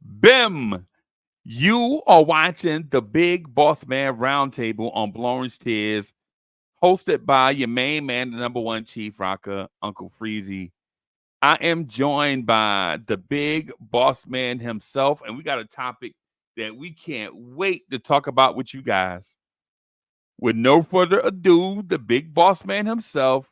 Bim, you are watching the Big Bossman Roundtable on Blorange Tears, hosted by your main man, the number one chief rocker, Uncle Freezie. I am joined by the Big Boss Man himself, and we got a topic that we can't wait to talk about with you guys. With no further ado, the Big Boss Man himself,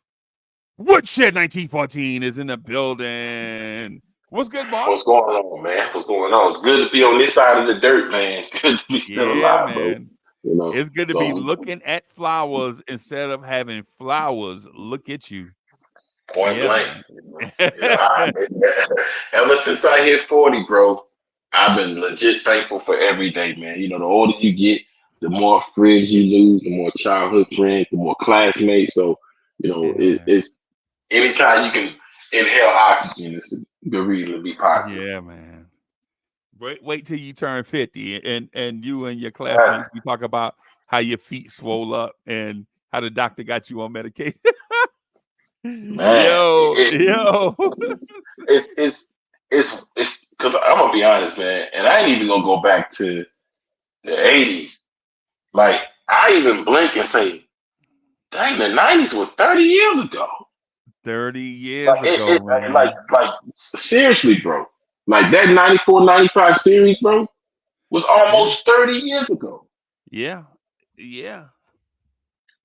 Woodshed 1914, is in the building. What's good, boss? What's going on, man? What's going on? It's good to be on this side of the dirt, man. It's good to be still alive, man. bro. It's good to be looking at flowers instead of having flowers look at you. Point blank. Ever since I hit 40, bro, I've been legit thankful for every day, man. The older you get, the more friends you lose, the more childhood friends, the more classmates. So, it's anytime you can inhale oxygen, it's a good reason to be positive. Yeah, man. Wait till you turn 50 and you and your classmates, we talk about how your feet swole up and how the doctor got you on medication. Man, it's because I'm gonna be honest, man, and I ain't even gonna go back to the 80s. Like, I even blink and say, dang, the 90s was 30 years ago. 30 years ago, man. Like seriously, bro. Like, that 94, 95 series, bro, was almost 30 years ago. Yeah.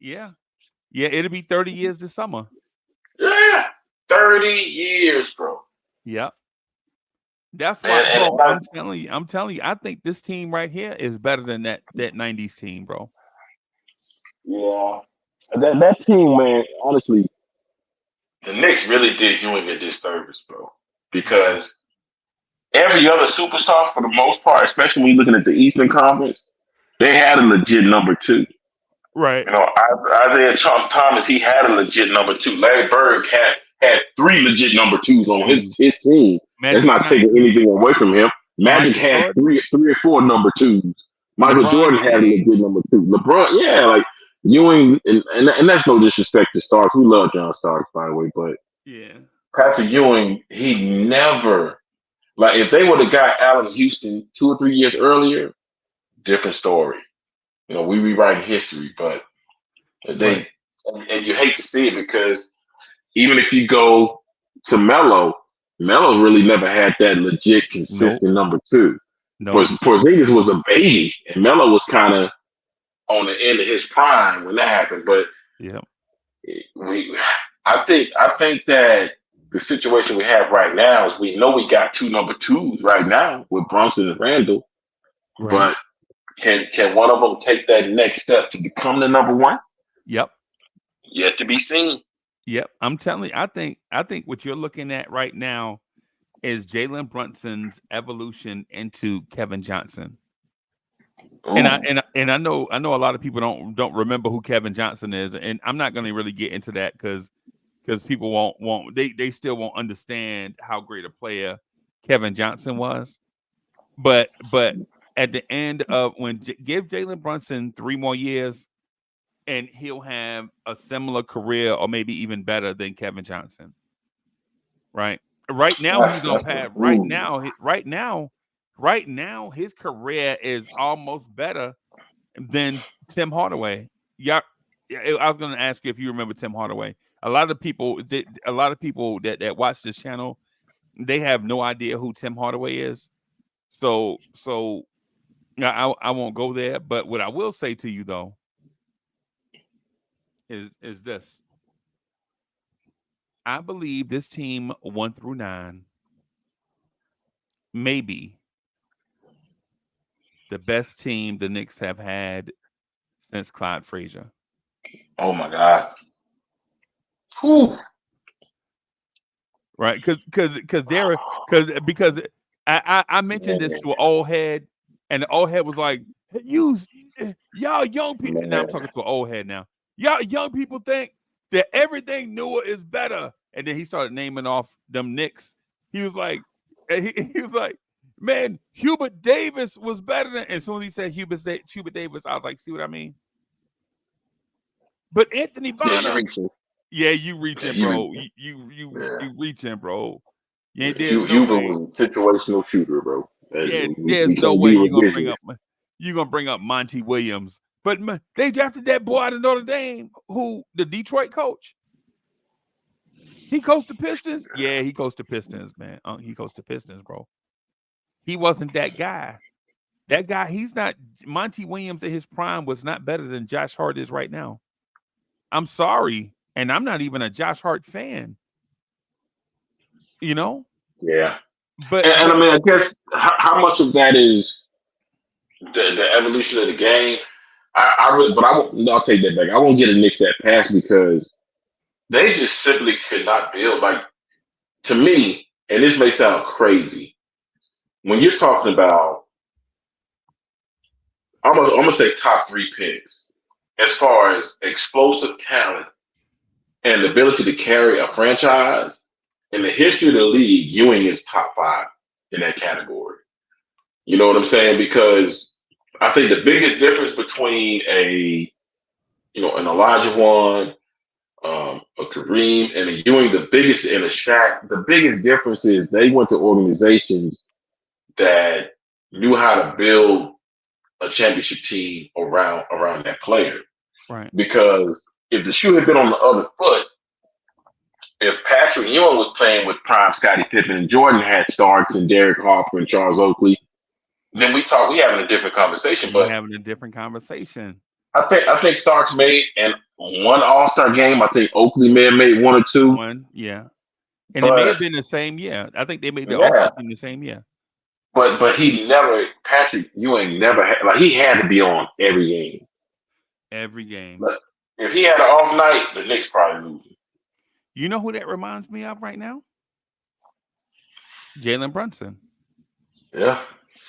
It'll be 30 years this summer. Yeah, 30 years, bro. Yep. That's why, bro, I'm telling you, I think this team right here is better than that 90s team, bro. Yeah. That team, man, honestly, the Knicks really did Ewing a disservice, bro. Because every other superstar, for the most part, especially when you're looking at the Eastern Conference, they had a legit number two. Right. Isaiah Thomas, he had a legit number two. Larry Bird had three legit number twos on his team. That's not taking anything away from him. Magic had three or four number twos. Michael Jordan had a legit number two. LeBron, yeah, like Ewing, and that's no disrespect to Starks. We love John Starks, by the way, but Patrick Ewing, he never, like, if they would have got Allen Houston 2 or 3 years earlier, different story. We rewriting history, but and you hate to see it because even if you go to Melo really never had that legit consistent number two. Porzingis was a baby, and Melo was kind of on the end of his prime when that happened. But I think that the situation we have right now is we know we got two number twos right now with Brunson and Randall, but can one of them take that next step to become the number one? Yep. Yet to be seen. Yep. I'm telling you, I think what you're looking at right now is Jalen Brunson's evolution into Kevin Johnson. Ooh. And I know a lot of people don't remember who Kevin Johnson is, and I'm not going to really get into that because people won't they still won't understand how great a player Kevin Johnson was. But at the end of give Jalen Brunson 3 more years, and he'll have a similar career or maybe even better than Kevin Johnson. Right now, he's on path. Right now, his career is almost better than Tim Hardaway. Yeah, I was going to ask you if you remember Tim Hardaway. A lot of people that watch this channel, they have no idea who Tim Hardaway is. So I won't go there. But what I will say to you though is this. I believe this team 1 through 9 may be the best team the Knicks have had since Clyde Frazier. Oh my God. Whew. Right, because I mentioned this to an old head, and the old head was like, y'all young people. Now I'm talking to an old head now. Y'all young people think that everything newer is better. And then he started naming off them Knicks. He was like, man, Hubert Davis was better than. And as soon as he said Hubert Davis, I was like, see what I mean? But Anthony Bonner, you reaching, bro. You reaching, bro. Hubert was a situational shooter, bro. Yeah, there's We no can't way be you're gonna bring up Monty Williams. But they drafted that boy out of Notre Dame, who the Detroit coach. He coached the Pistons. Yeah, he coached the Pistons, man. He coached the Pistons, bro. He wasn't that guy. That guy, he's not. Monty Williams at his prime was not better than Josh Hart is right now. I'm sorry, and I'm not even a Josh Hart fan. You know? Yeah. But And I mean, I guess how much of that is the evolution of the game? I'll take that back. I won't get a Knicks that pass because they just simply could not build. Like, to me, and this may sound crazy, when you're talking about, I'm gonna say top 3 picks as far as explosive talent and the ability to carry a franchise in the history of the league. Ewing is top 5 in that category. You know what I'm saying? Because I think the biggest difference between an Olajuwon, a Kareem, and a Ewing, the biggest, and a Shaq, the biggest difference is they went to organizations that knew how to build a championship team around that player. right. Because if the shoe had been on the other foot, if Patrick Ewing was playing with prime Scottie Pippen and Jordan had Starks and Derek Harper and Charles Oakley, then we having a different conversation. But having a different conversation. I think Starks made one All-Star game. I think Oakley may have made 1 or 2. Yeah. And it may have been the same year. I think they made the All-Star team the same year. But Patrick Ewing never had, like, he had to be on every game. Every game. But if he had an off night, the Knicks probably lose. You know who that reminds me of right now? Jalen Brunson. Yeah.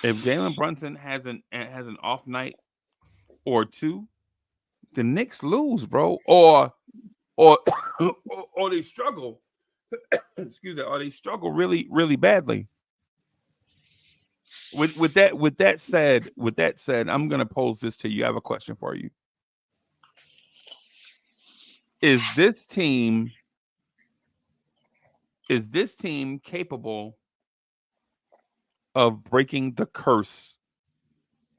If Jalen Brunson has an off night or 2, the Knicks lose, bro. Or they struggle. Excuse me. Or they struggle really, really badly. With that said, I'm gonna pose this to you. I have a question for you. Is this team capable of breaking the curse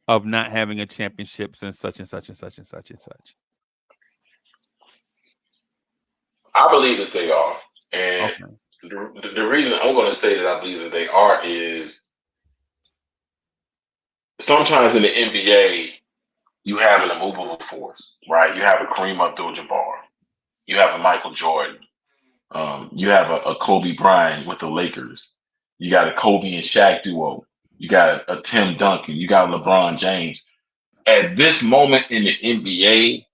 of not having a championship since such and such and such and such and such? I believe that they are. And the reason I'm going to say that I believe that they are is sometimes in the NBA, you have an immovable force, right? You have a Kareem Abdul-Jabbar. You have a Michael Jordan. You have a Kobe Bryant with the Lakers. You got a Kobe and Shaq duo. You got a Tim Duncan. You got LeBron James. At this moment in the NBA,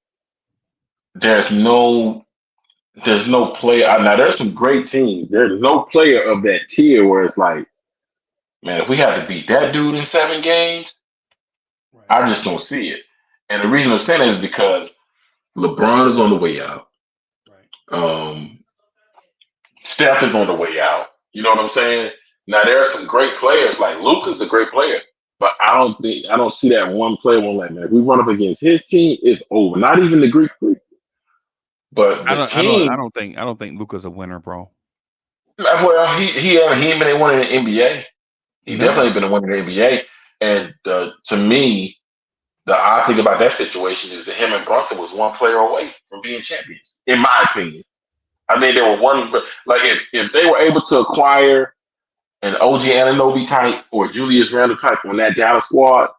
there's no player. Now, there's some great teams. There's no player of that tier where it's like, man, if we have to beat that dude in 7 games, right, I just don't see it. And the reason I'm saying that is because LeBron is on the way out. Right. Steph is on the way out. You know what I'm saying? Now, there are some great players. Like Luka's a great player. But I don't see that one player like, man, if we run up against his team, it's over. Not even the Greek people. But the team, I don't think Luka's a winner, bro. Well, he ain't been a winner in the NBA. He definitely been a winner in the NBA. And to me, the odd thing about that situation is that him and Brunson was one player away from being champions, in my opinion. I mean, they were one. Like if they were able to acquire an OG Anunoby type or Julius Randle type on that Dallas squad,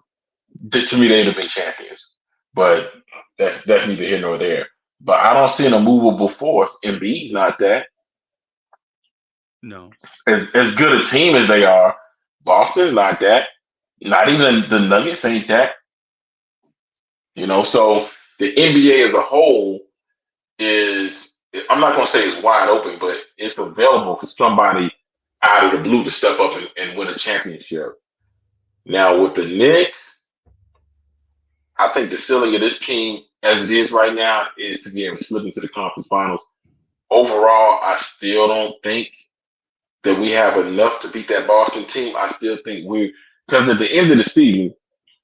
to me they'd have been champions. But that's neither here nor there. But I don't see an immovable force. Embiid's not that. No. As good a team as they are, Boston's not that. Not even the Nuggets ain't that. You know, so the NBA as a whole is, I'm not going to say it's wide open, but it's available for somebody out of the blue to step up and win a championship. Now, with the Knicks, I think the ceiling of this team, as it is right now, is to be able to slip into the conference finals. Overall, I still don't think that we have enough to beat that Boston team. I still think because at the end of the season,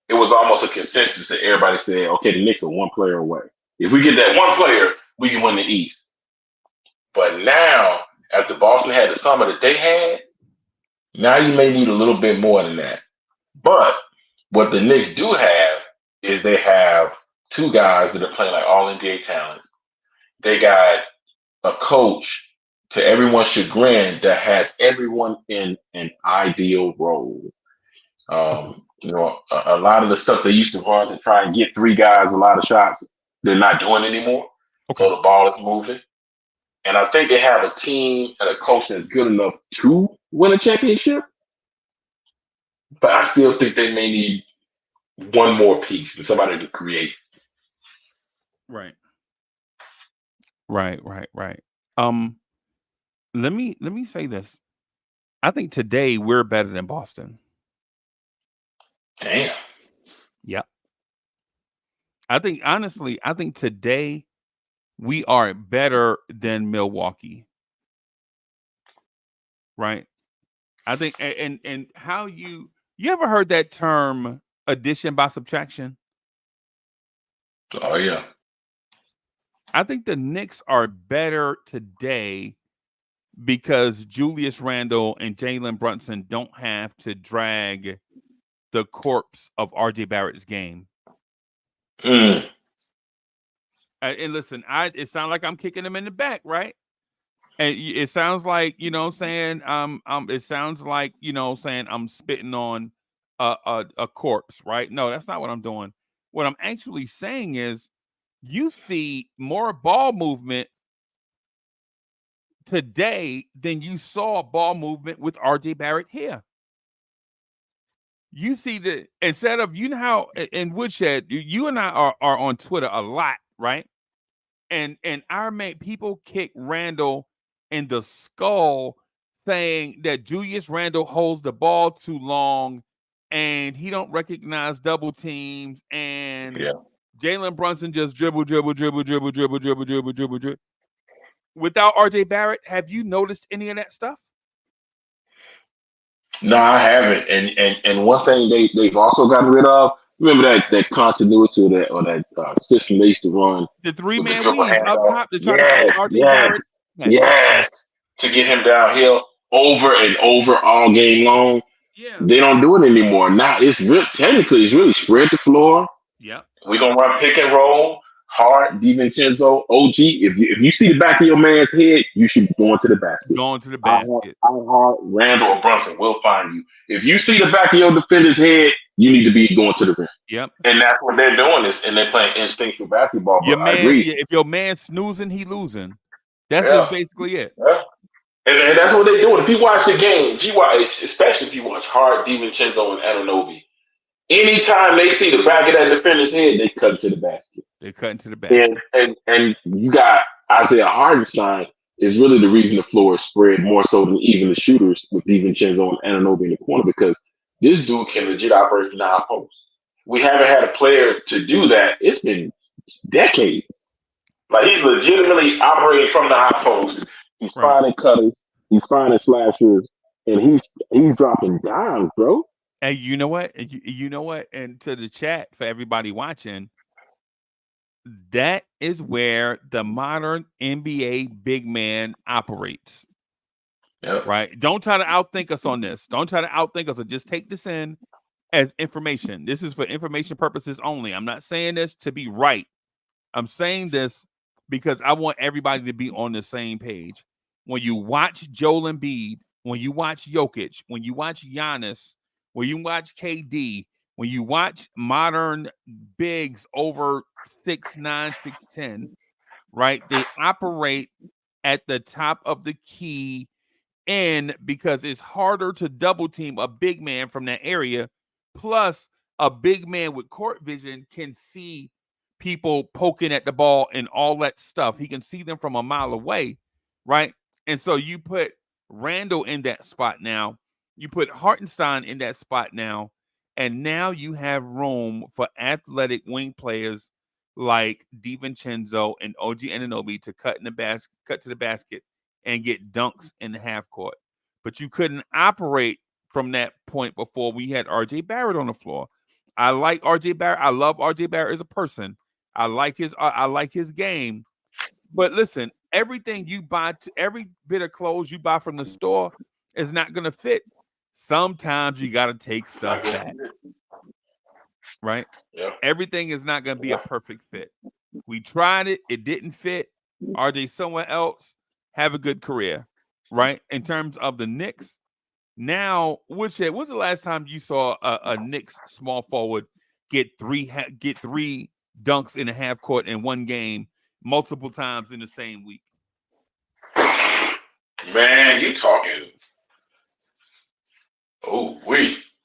it was almost a consensus that everybody said, okay, the Knicks are one player away. If we get that one player, we can win the East. But now, after Boston had the summer that they had, now you may need a little bit more than that. But what the Knicks do have is they have two guys that are playing like all NBA talents. They got a coach, to everyone's chagrin, that has everyone in an ideal role. A lot of the stuff they used to run to try and get three guys a lot of shots, they're not doing anymore. Okay. So the ball is moving. And I think they have a team and a coach that's good enough to win a championship. But I still think they may need one more piece and somebody to create. Right. Let me say this. I think today we're better than Boston. Damn. Yep. I think today we are better than Milwaukee. Right. I think and how you ever heard that term addition by subtraction? Oh yeah. I think the Knicks are better today because Julius Randle and Jalen Brunson don't have to drag the corpse of RJ Barrett's game. And listen, it sounds like I'm kicking him in the back, right? And it sounds like, saying it sounds like, saying I'm spitting on a corpse, right? No, that's not what I'm doing. What I'm actually saying is you see more ball movement today than you saw ball movement with RJ Barrett here. You see that instead of, how in Woodshed, you and I are on Twitter a lot, right? And our people kick Randall in the skull, saying that Julius Randle holds the ball too long and he don't recognize double teams, and Jalen Brunson just dribble. Without RJ Barrett, have you noticed any of that stuff? No, I haven't. And one thing they've also gotten rid of. Remember that continuity that system they used to run, the 3-man weave up top to try to get RJ Barrett. Yes, to get him downhill over and over all game long. Yeah, they don't do it anymore. Now it's technically really spread the floor. Yeah, we're gonna run pick and roll. Hard, DiVincenzo, OG. If you see the back of your man's head, you should be going to the basket. Hard, Randall or Brunson will find you. If you see the back of your defender's head, you need to be going to the rim. Yep. And that's what they're doing, and they're playing instinctual basketball. But I agree. If your man's snoozing, he losing. That's just basically it. Yeah. And that's what they're doing. If you watch the game, especially if you watch Hard, DiVincenzo, and Anunoby, anytime they see the back of that defender's head, they cut to the basket. And you got Isaiah Hartenstein is really the reason the floor is spread more so than even the shooters with DiVincenzo and Anunoby in the corner, because this dude can legit operate from the high post. We haven't had a player to do that. It's been decades. Like, he's legitimately operating from the high post. He's finding cutters. He's finding slashers, and he's dropping dimes, bro. And you know what? And to the chat, for everybody watching, that is where the modern NBA big man operates. Yep. Right? Don't try to outthink us on this. Don't try to outthink us. Just take this in as information. This is for information purposes only. I'm not saying this to be right. I'm saying this because I want everybody to be on the same page. When you watch Joel Embiid, when you watch Jokic, when you watch Giannis, when you watch KD, when you watch modern bigs over 6'9", 6'10", right? They operate at the top of the key because it's harder to double team a big man from that area. Plus, a big man with court vision can see people poking at the ball and all that stuff. He can see them from a mile away, right? And so you put Randall in that spot now. You put Hartenstein in that spot now. And now you have room for athletic wing players like DiVincenzo and OG Anunoby to cut to the basket and get dunks in the half court. But you couldn't operate from that point before we had RJ Barrett on the floor. I like RJ Barrett. I love RJ Barrett as a person. I like his game. But listen, everything you buy, every bit of clothes you buy from the store is not going to fit sometimes you got to take stuff back, right? Yeah. Everything is not going to be a perfect fit. We tried it. It didn't fit. RJ somewhere else. Have a good career, right? In terms of the Knicks, now, when's the last time you saw a Knicks small forward get three dunks in a half court in one game multiple times in the same week? Man, you talking? Oh,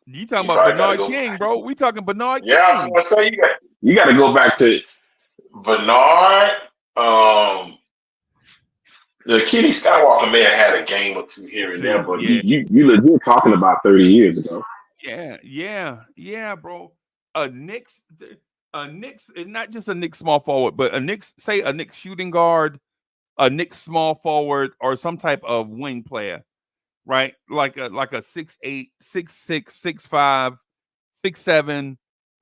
you talking about Bernard King, bro? We talking Bernard King. Yeah, I was gonna say you got to go back to Bernard. The Kitty Skywalker may have had a game or two here and there, but you legit talking about 30 years ago. Yeah, bro. A Knicks is not just a Knicks small forward, but a Knicks shooting guard, a Knicks small forward, or some type of wing player, right? Like a 6'8", 6'6", 6'5", 6'7",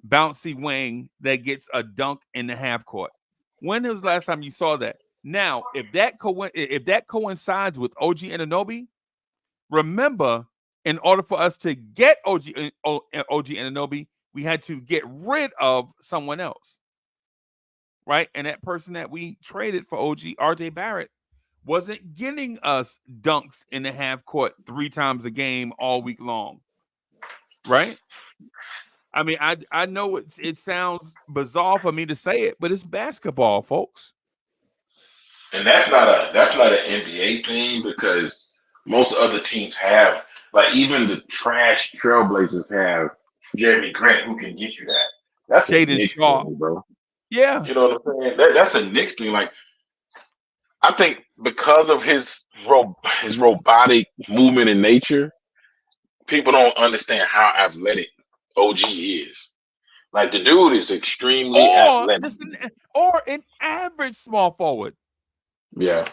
bouncy wing that gets a dunk in the half court. When was the last time you saw that? Now, if that coincides with OG Anunoby, remember, in order for us to get OG Anunoby, we had to get rid of someone else, right? And that person that we traded for OG, RJ Barrett, wasn't getting us dunks in the half court 3 times a game all week long, right? I mean, I know it sounds bizarre for me to say it, but it's basketball, folks. And that's not an NBA thing, because most other teams have, like, even the trash Trailblazers have Jeremy Grant, who can get you that. That's a Knicks thing, bro. Yeah. You know what I'm saying? That's a Knicks thing. Like, I think because of his robotic movement in nature, people don't understand how athletic OG is. Like, the dude is extremely athletic. Or an average small forward. Yeah.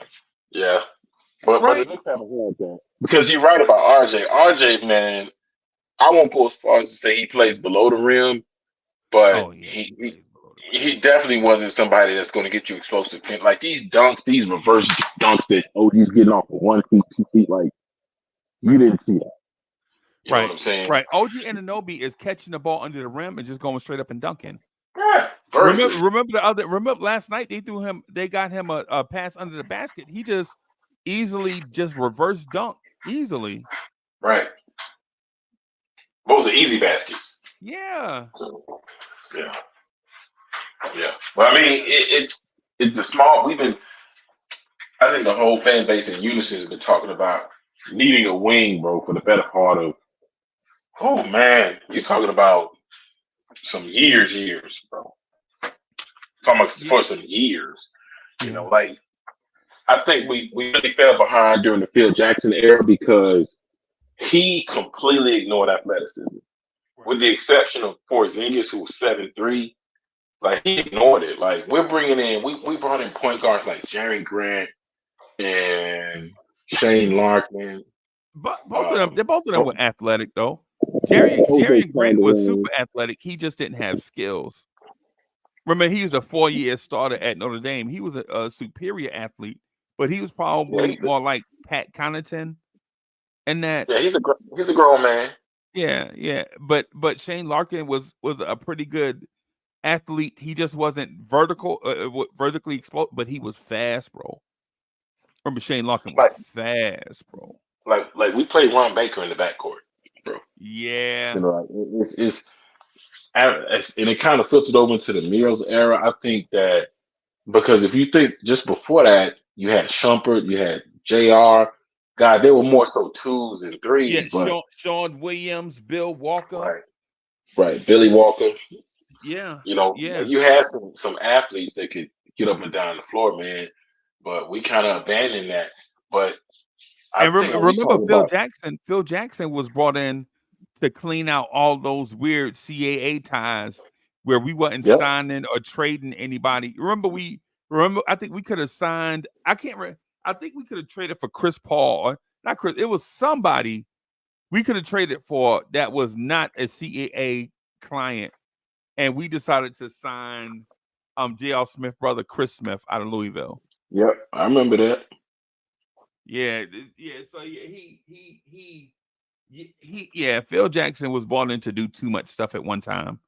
But the Knicks haven't had that. Because you're right about RJ. RJ, man, I won't go as far as to say he plays below the rim, but he definitely wasn't somebody that's going to get you explosive. Like, these dunks, these reverse dunks that OG's getting off of 1 feet, 2 feet, like, you didn't see that. You know what I'm saying? Right. OG Anunoby is catching the ball under the rim and just going straight up and dunking. Yeah. Remember last night they got him a pass under the basket. He just easily just reverse dunk easily. Right. Those are easy baskets. Yeah. So, yeah. But I mean, it's the small. I think the whole fan base in unison has been talking about needing a wing, bro, for the better part of. Oh man, you're talking about some years, bro. Talking about for some years. You know, like, I think we really fell behind during the Phil Jackson era because he completely ignored athleticism, with the exception of Porzingis, who was 7'3". Like, he ignored it. Like, we brought in point guards like Jerry Grant and Shane Larkin. But both of them were athletic, though. Jerry Grant was super athletic. He just didn't have skills. Remember, he was a 4-year starter at Notre Dame. He was a superior athlete, but he was probably more like Pat Connaughton. And that, he's a grown man. Yeah. But Shane Larkin was a pretty good athlete. He just wasn't vertically explosive, but he was fast, bro. Remember, Shane Larkin was fast, bro. Like we played Ron Baker in the backcourt, bro. Yeah. You know, and it kind of filtered over into the Mills era. I think that because if you think just before that, you had Shumpert, you had JR. God, they were more so 2s and 3s. Yeah, but Sean Williams, Bill Walker. Right. Billy Walker. Yeah. You know, you had some athletes that could get up and down the floor, man. But we kind of abandoned that. But remember Phil Jackson was brought in to clean out all those weird CAA ties where we wasn't signing or trading anybody. I think we could have signed. I think we could have traded for Chris Paul. Not Chris. It was somebody we could have traded for that was not a CAA client, and we decided to sign J.R. Smith brother Chris Smith out of Louisville. Yep, I remember that. Yeah. So he Phil Jackson was brought in to do too much stuff at one time.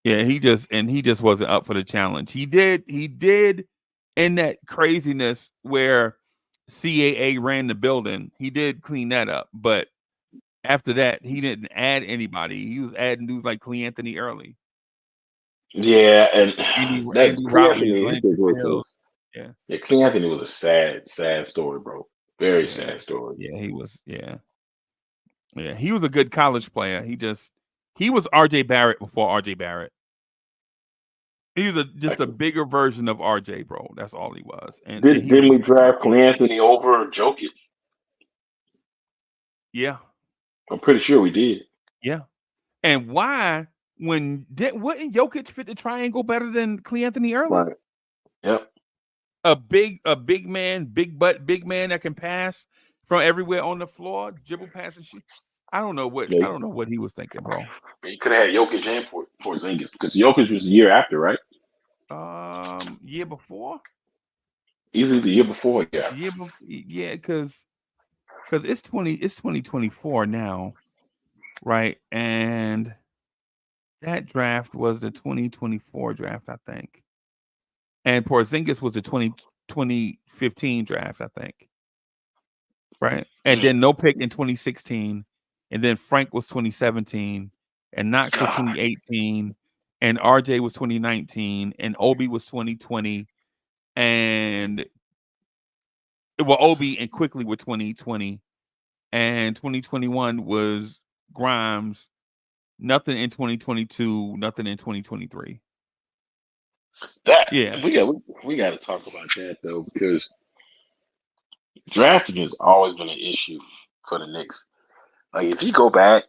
Yeah, he just wasn't up for the challenge. He did in that craziness where CAA ran the building. He did clean that up, but after that, he didn't add anybody. He was adding dudes like Clee Anthony early. Yeah, and that Andy Clee Rogers, Anthony Landry was yeah. Yeah, Clee Anthony was a sad story, bro. Very sad story. Yeah, he was. Yeah, he was a good college player. He was RJ Barrett before RJ Barrett. He was just a bigger version of RJ, bro. That's all he was. And didn't we draft Clee Anthony over Jokic? Yeah, I'm pretty sure we did. Yeah, and why? Wouldn't Jokic fit the triangle better than Clee Anthony early? Right. Yep. A big man, big man that can pass from everywhere on the floor, dribble, pass, and shoot. I don't know what he was thinking, bro. You could have had Jokic and Porzingis because Jokic was the year after, right? Year before. Easily the year before, yeah. Yeah, because it's 2024 now, right? And that draft was the 2024 draft, I think. And Porzingis was the 2015 draft, I think. Right? And then no pick in 2016. And then Frank was 2017. And Knox was 2018. And RJ was 2019. And Obi was 2020. And Obi and Quickly were 2020. And 2021 was Grimes. Nothing in 2022. Nothing in 2023. We got to talk about that though, because drafting has always been an issue for the Knicks. Like if you go back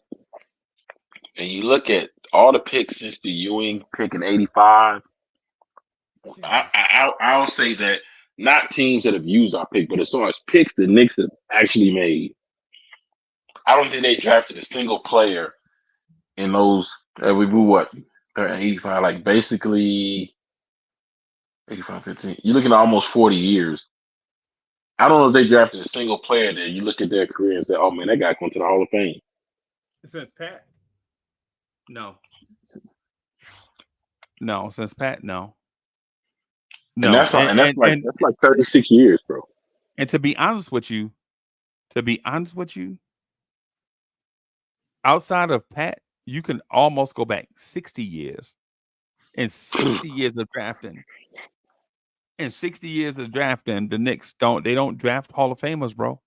and you look at all the picks since the Ewing pick in '85, I'll say that not teams that have used our pick, but as far as picks the Knicks have actually made, I don't think they drafted a single player in those. We grew what 85, like basically 85, 15. You're looking at almost 40 years. I don't know if they drafted a single player that you look at their career and say, "Oh man, that guy going to the Hall of Fame." Since Pat, no. Since Pat, no. And that's like 36 years, bro. And to be honest with you, outside of Pat, you can almost go back 60 years. And 60 years of drafting. In 60 years of drafting, the Knicks don't draft Hall of Famers, bro.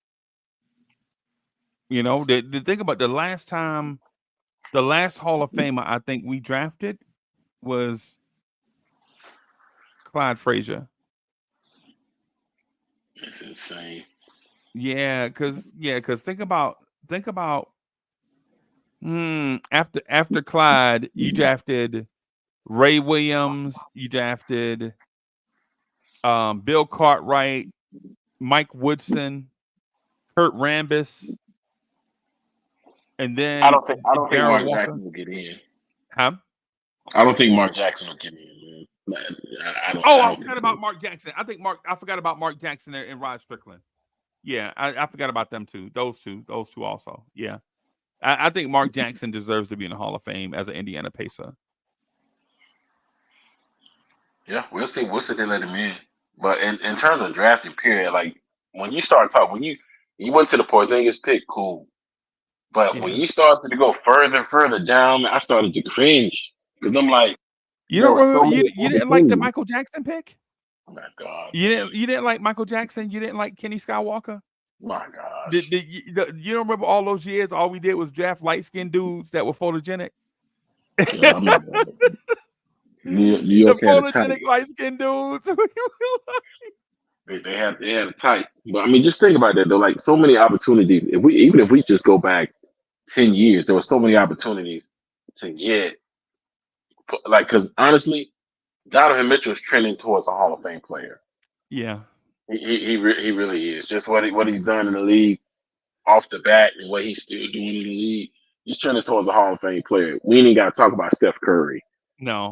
You know, the thing about the last Hall of Famer I think we drafted was Clyde Frazier. That's insane. Yeah, because think about after Clyde, you drafted Ray Williams, you drafted Bill Cartwright, Mike Woodson, Kurt Rambis, and then I don't think Mark Walker. Jackson will get in. Huh? I don't think Mark Jackson will get in, man. I forgot about Mark Jackson. I forgot about Mark Jackson and Rod Strickland. Yeah, I forgot about them too. Those two also. Yeah. I think Mark Jackson deserves to be in the Hall of Fame as an Indiana Pacer. Yeah, we'll see. We'll see if they let him in. But in terms of drafting, period, like when you start talking, when you went to the Porzingis pick, cool. But when you started to go further and further down, I started to cringe because I'm like, you didn't like the Michael Jackson pick? Oh my God! You didn't like Michael Jackson? You didn't like Kenny Skywalker? My God! You don't remember all those years? All we did was draft light skinned dudes that were photogenic. Yeah, New York the photogenic light skinned dudes. They had a type. But I mean, just think about that though. Like so many opportunities. Even if we just go back 10 years, there were so many opportunities to get. Like, because honestly, Donovan Mitchell's trending towards a Hall of Fame player. Yeah, he really is. Just what he's done in the league off the bat and what he's still doing in the league. He's trending towards a Hall of Fame player. We ain't even got to talk about Steph Curry. No,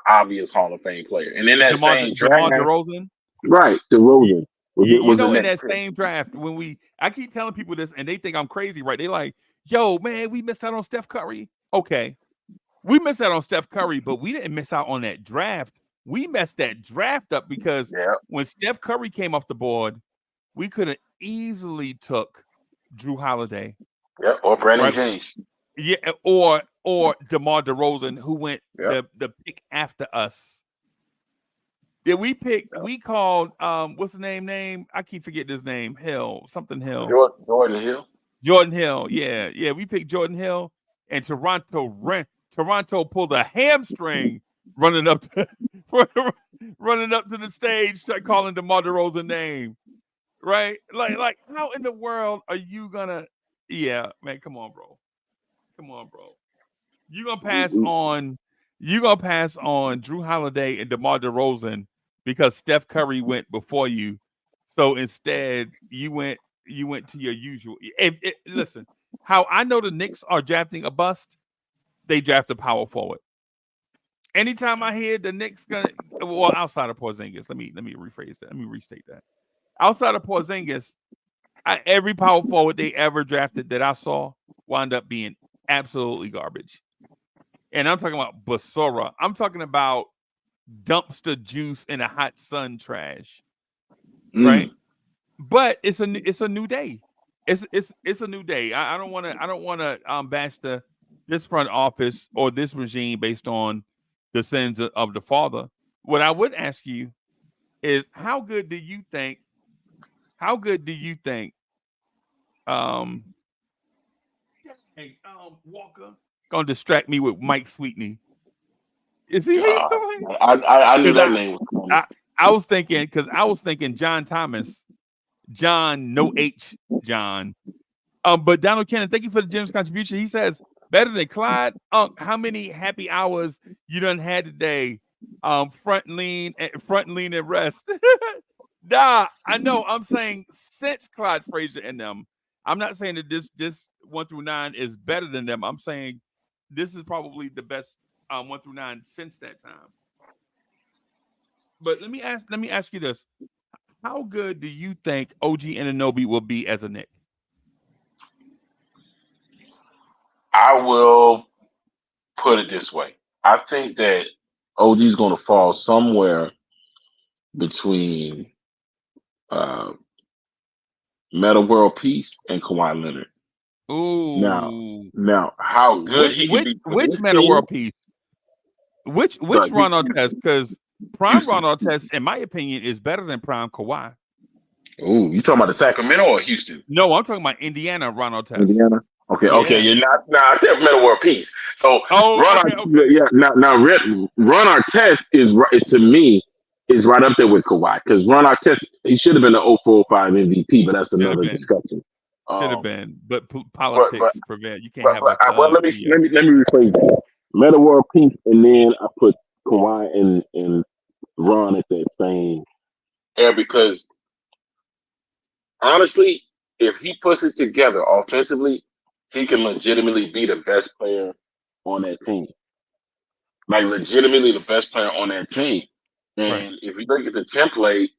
obvious Hall of Fame player. And then that same DeMar DeRozan. Right, DeRozan. You Was it know, in next that pick? same draft, I keep telling people this, and they think I'm crazy, right? They like, yo, man, we missed out on Steph Curry. Okay, we missed out on Steph Curry, but we didn't miss out on that draft. We messed that draft up because when Steph Curry came off the board, we could have easily took Drew Holiday. Yeah, or Brandon James. Yeah, or DeMar DeRozan, who went the pick after us. Did we pick? We called what's the name? I keep forgetting his name. Hill, something Hill. Jordan Hill. Jordan Hill. Yeah. We picked Jordan Hill, and Toronto pulled a hamstring running up to the stage, calling DeMar DeRozan name. Right? Like how in the world are you gonna? Yeah, man, come on, bro. You're gonna pass on Drew Holiday and DeMar DeRozan because Steph Curry went before you. So instead, you went to your usual. Listen, how I know the Knicks are drafting a bust, they draft a power forward. Anytime I hear the Knicks outside of Porzingis, let me rephrase that. Let me restate that. Outside of Porzingis, every power forward they ever drafted that I saw wound up being absolutely garbage. And I'm talking about Basura. I'm talking about dumpster juice in a hot sun trash, right? But it's a new day. It's a new day. I don't want to bash this front office or this regime based on the sins of the father. What I would ask you is how good do you think Walker gonna distract me with Mike Sweetney? Is he? I knew that name was coming. I was thinking John Thomas, John no H John. But Donald Cannon, thank you for the generous contribution. He says better than Clyde. How many happy hours you done had today? Front lean and rest. Nah, I know. I'm saying since Clyde Frazier and them. I'm not saying that this 1 through 9 is better than them. I'm saying this is probably the best 1 through 9 since that time. But let me ask you this: how good do you think OG Anunoby will be as a Knick? I will put it this way. I think that OG is going to fall somewhere between Meta World Peace and Kawhi Leonard. Ooh. Now, how good he can be. Which Meta World Peace? Which Ron Artest? Because Prime Ron Artest, in my opinion, is better than Prime Kawhi. Ooh, you talking about the Sacramento or Houston? No, I'm talking about Indiana Ron Artest. Indiana. Okay. You're not. I said Meta World Peace. So Ron Artest is right to me. Is right up there with Kawhi because Ron Artest he should have been the 0405 MVP, but that's another discussion. Should have been, but politics prevent. You can't have. Let me rephrase that. Meta World Peace, and then I put Kawhi and Ron at that same air because honestly, if he puts it together offensively, he can legitimately be the best player on that team. Like legitimately the best player on that team. And if you look at the template,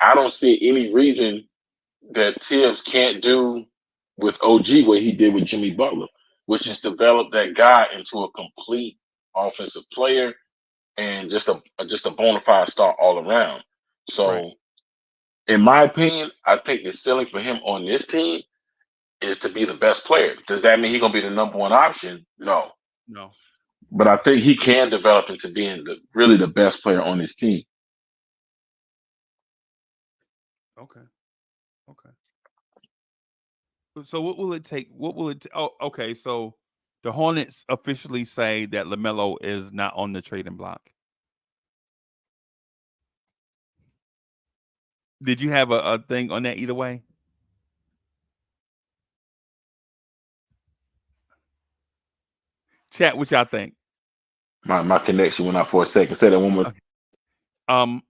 I don't see any reason that Tibbs can't do with OG what he did with Jimmy Butler, which is develop that guy into a complete offensive player and just a bona fide star all around. So, in my opinion, I think the ceiling for him on this team is to be the best player. Does that mean he's gonna be the number one option? No. But I think he can develop into being really the best player on this team. Okay. So what will it take? Oh, okay. So the Hornets officially say that LaMelo is not on the trading block. Did you have a thing on that either way? Chat, what y'all think? My connection went out for a second. Say that one more time.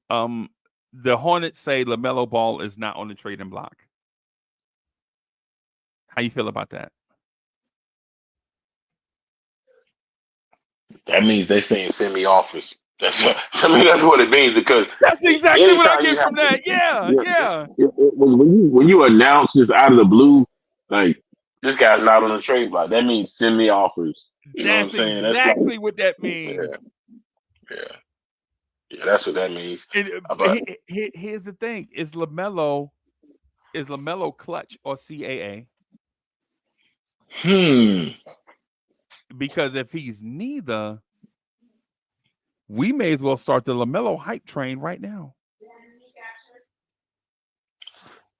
The Hornets say LaMelo Ball is not on the trading block. How you feel about that? That means they saying send me offers. That's that's what it means because that's exactly what I anytime you get have from that. Yeah. when you announce this out of the blue, like this guy's not on the trade block, that means send me offers. You know what I'm That's saying? That's like exactly what that yeah, means. yeah, yeah. That's what that means. And But here's the thing: is LaMelo clutch or CAA? Because if he's neither, we may as well start the LaMelo hype train right now.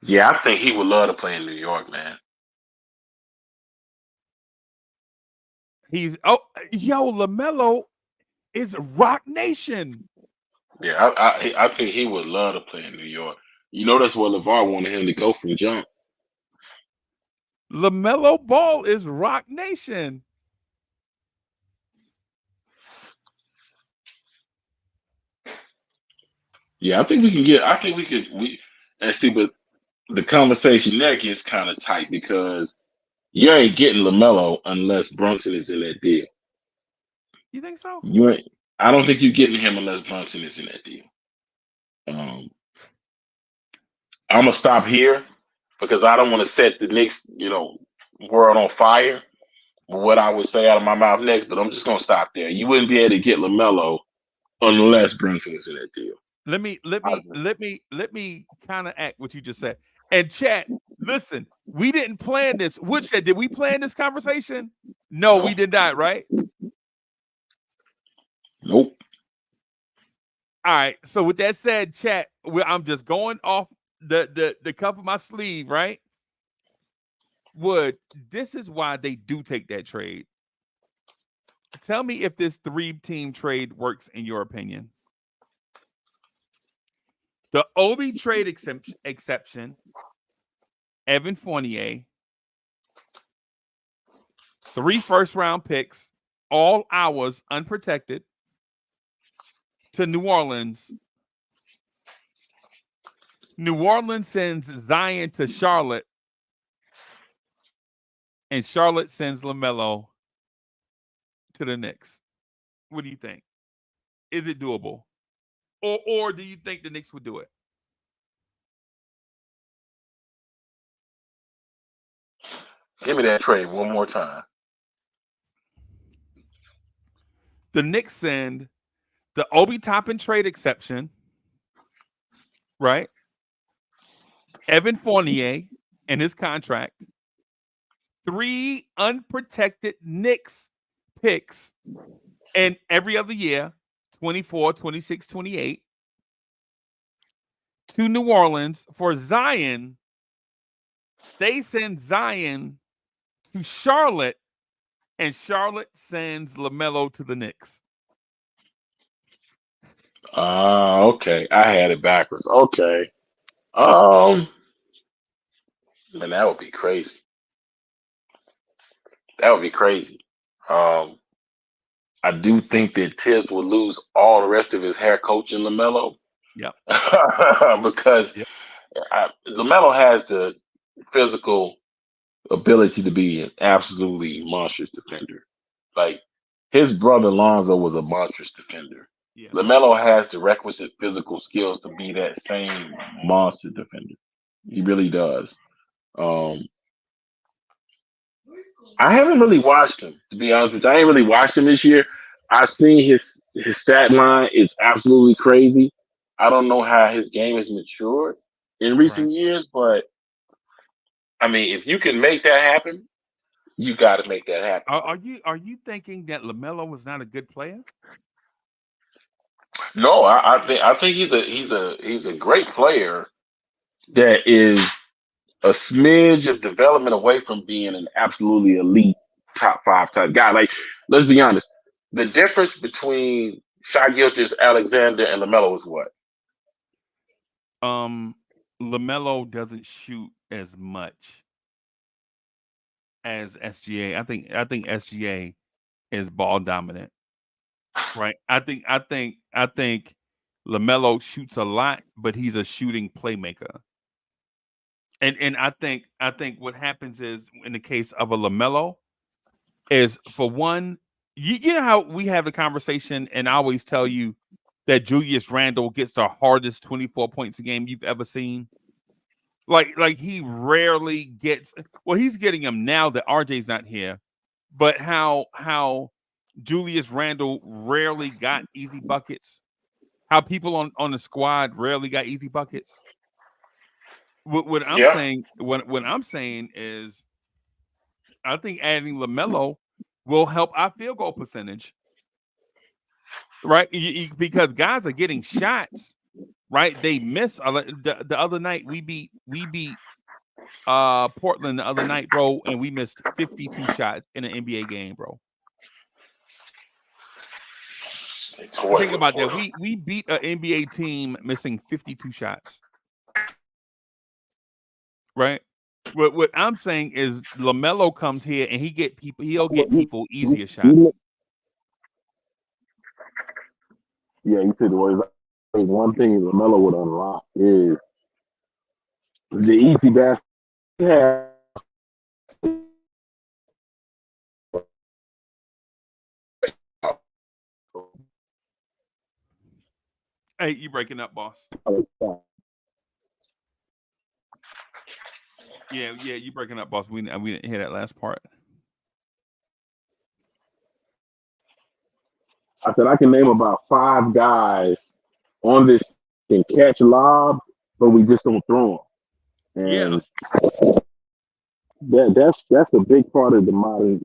yeah, I think he would love to play in New York, man. LaMelo is Rock Nation. Yeah, I think he would love to play in New York. You know that's where LeVar wanted him to go from jump. LaMelo Ball is Rock Nation. Yeah, I think we can get. I think we could. And see, but the conversation there gets kind of tight because you ain't getting LaMelo unless Brunson is in that deal. You think so? You ain't. I don't think you're getting him unless Brunson is in that deal. I'm gonna stop here because I don't want to set the Knicks, world on fire. What I would say out of my mouth next, but I'm just gonna stop there. You wouldn't be able to get LaMelo unless Brunson is in that deal. Let me counteract what you just said. And chat, listen, we didn't plan this. Woodshed, did we plan this conversation? No, we did not, right? Nope. All right. So with that said, chat, I'm just going off the cuff of my sleeve, right? This is why they do take that trade. Tell me if this 3-team trade works in your opinion. The Obi trade exception, Evan Fournier, 3 first-round picks, all hours unprotected, to New Orleans. New Orleans sends Zion to Charlotte, and Charlotte sends LaMelo to the Knicks. What do you think? Is it doable? Or do you think the Knicks would do it? Give me that trade one more time. The Knicks send the Obi Toppin trade exception, right? Evan Fournier and his contract, 3 unprotected Knicks picks, and every other year, 24, 26, 28, to New Orleans for Zion. They send Zion to Charlotte, and Charlotte sends LaMelo to the Knicks. Okay. I had it backwards. Okay. Man, that would be crazy. That would be crazy. I do think that Tibbs will lose all the rest of his hair coaching LaMelo. Yep. Because LaMelo has the physical ability to be an absolutely monstrous defender. Like his brother Lonzo was a monstrous defender. Yeah. LaMelo has the requisite physical skills to be that same monster defender. He really does. I haven't really watched him, to be honest with you. I ain't really watched him this year. I've seen his stat line. It's absolutely crazy. I don't know how his game has matured in recent years, but I mean, if you can make that happen, you got to make that happen. Are you thinking that LaMelo was not a good player? No, I think he's a great player that is a smidge of development away from being an absolutely elite top 5 type guy. Like, let's be honest, the difference between Shai Gilgeous-Alexander and LaMelo is what? LaMelo doesn't shoot as much as SGA. I think SGA is ball dominant. Right. I think LaMelo shoots a lot, but he's a shooting playmaker. And I think what happens is in the case of a LaMelo is, for one, you know how we have the conversation, and I always tell you that Julius Randle gets the hardest 24 points a game you've ever seen. Like he rarely gets. Well, he's getting them now that RJ's not here, but how Julius Randle rarely got easy buckets. How people on the squad rarely got easy buckets. What I'm saying, what I'm saying is, I think adding LaMelo will help our field goal percentage, right? Because guys are getting shots, right? They miss the other night. We beat Portland the other night, bro, and we missed 52 shots in an NBA game, bro. Think about that. We beat an NBA team missing 52 shots. Right? What I'm saying is LaMelo comes here and he'll get people easier shots. Yeah, you said the words. One thing LaMelo would unlock is the easy basket. Yeah. Hey, you breaking up, boss? Yeah, you breaking up, boss. We didn't hear that last part. I said I can name about 5 guys on this can catch lob, but we just don't throw them. And that's a big part of the modern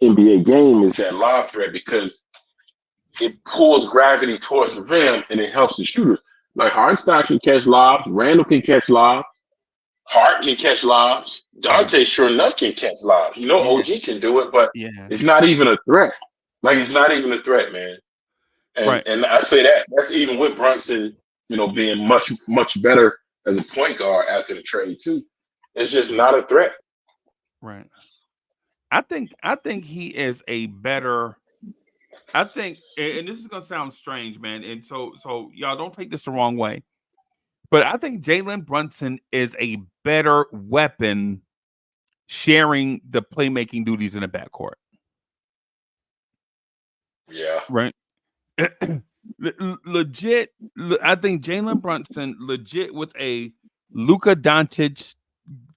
NBA game is that lob threat because it pulls gravity towards the rim and it helps the shooters. Like Hartenstein can catch lobs, Randall can catch lobs, Hart can catch lobs, Dante sure enough can catch lobs. You know, OG can do it, but it's not even a threat. Like it's not even a threat, man. And I say that's even with Brunson, you know, being much better as a point guard after the trade too. It's just not a threat. Right. I think he is a better. I think, and this is gonna sound strange, man. And so y'all don't take this the wrong way, but I think Jalen Brunson is a better weapon sharing the playmaking duties in the backcourt. Yeah. Right. Legit. I think Jalen Brunson legit with a Luka Doncic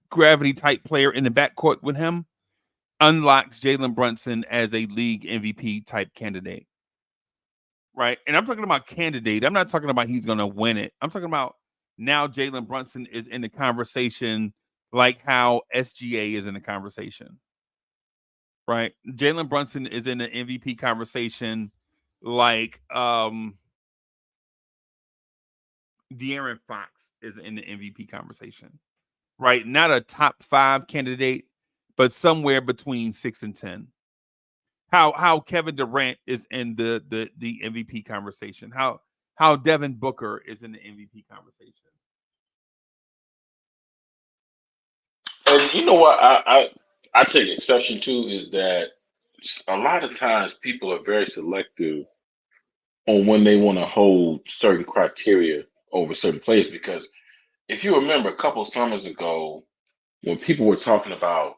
gravity type player in the backcourt with him unlocks Jalen Brunson as a league MVP type candidate. Right. And I'm talking about candidate. I'm not talking about he's going to win it. I'm talking about now Jalen Brunson is in the conversation like how SGA is in the conversation. Right. Jalen Brunson is in the MVP conversation like De'Aaron Fox is in the MVP conversation. Right. Not a top 5 candidate, but somewhere between 6 and 10. How Kevin Durant is in the MVP conversation. How Devin Booker is in the MVP conversation. And you know what I take exception to is that a lot of times people are very selective on when they want to hold certain criteria over certain players because if you remember a couple of summers ago when people were talking about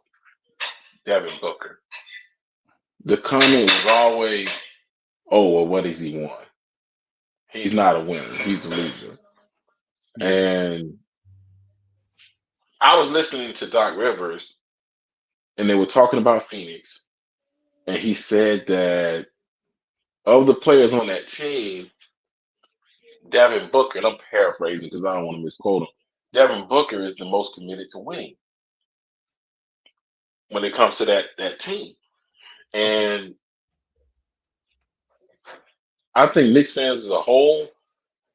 Devin Booker, the comment was always, "Oh, well, what has he won? He's not a winner. He's a loser." Yeah. And I was listening to Doc Rivers, and they were talking about Phoenix, and he said that of the players on that team, Devin Booker, and I'm paraphrasing because I don't want to misquote him, Devin Booker is the most committed to winning when it comes to that team. And I think Knicks fans as a whole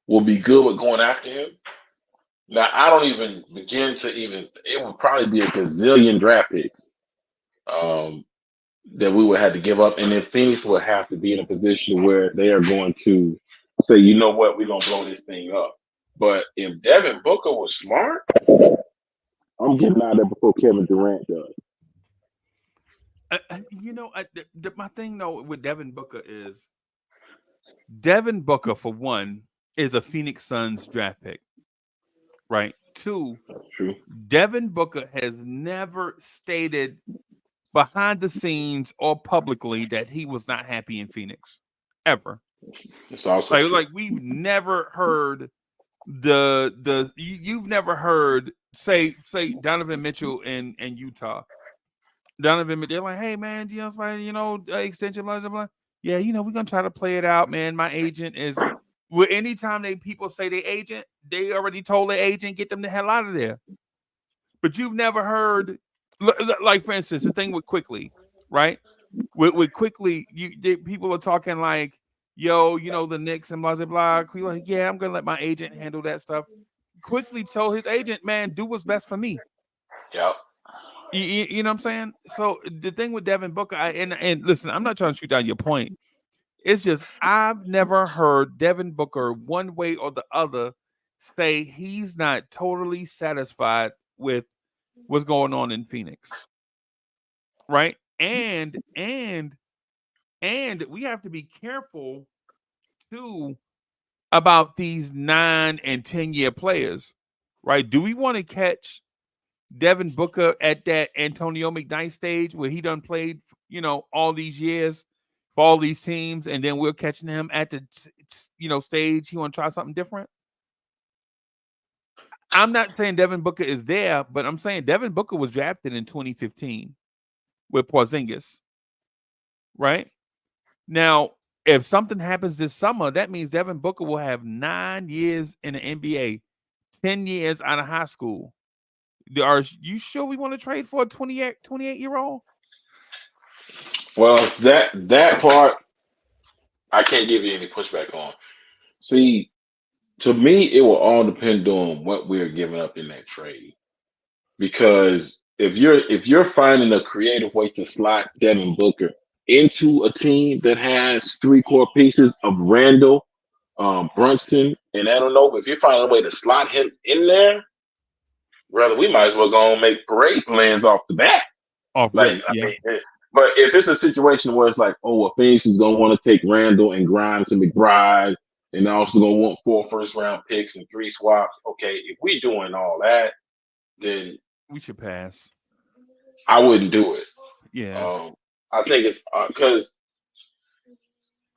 will be good with going after him. Now, I don't even begin to it would probably be a gazillion draft picks that we would have to give up. And then Phoenix would have to be in a position where they are going to say, you know what, we're going to blow this thing up. But if Devin Booker was smart, I'm getting out of there before Kevin Durant does. My thing though with Devin Booker is Devin Booker, for one, is a Phoenix Suns draft pick, right? 2, that's true. Devin Booker has never stated behind the scenes or publicly that he was not happy in Phoenix, ever. It's also true. Like we've never heard you've never heard say Donovan Mitchell in Utah. Donovan, they're like, hey man, extension, blah blah blah. Yeah, we're gonna try to play it out, man. My agent is. Well, anytime people say they agent, they already told their agent get them the hell out of there. But you've never heard, like for instance, the thing with Quickly, right? With Quickly, people are talking like, yo, the Knicks and blah blah blah. People like, yeah, I'm gonna let my agent handle that stuff. Quickly told his agent, man, do what's best for me. Yep. You know what I'm saying? So the thing with Devin Booker, and listen, I'm not trying to shoot down your point. It's just I've never heard Devin Booker one way or the other say he's not totally satisfied with what's going on in Phoenix. Right? And we have to be careful too about these 9 and 10-year players. Right? Do we want to catch Devin Booker at that Antonio McKnight stage where he done played, all these years for all these teams, and then we're catching him at the, stage he want to try something different? I'm not saying Devin Booker is there, but I'm saying Devin Booker was drafted in 2015 with Porzingis, right? Now, if something happens this summer, that means Devin Booker will have 9 years in the NBA, 10 years out of high school. Are you sure we want to trade for a 28-year-old? Well, that part I can't give you any pushback on. See, to me, it will all depend on what we're giving up in that trade. Because if you're finding a creative way to slot Devin Booker into a team that has 3 core pieces of Randall, Brunson, and Anunoby, if you're finding a way to slot him in there, brother, we might as well go and make parade plans off the bat. I mean, but if it's a situation where it's like, oh, well, Phoenix is gonna want to take Randall and Grimes and McBride, and they're also gonna want 4 first-round picks and 3 swaps. Okay, if we're doing all that, then we should pass. I wouldn't do it. Yeah. I think it's because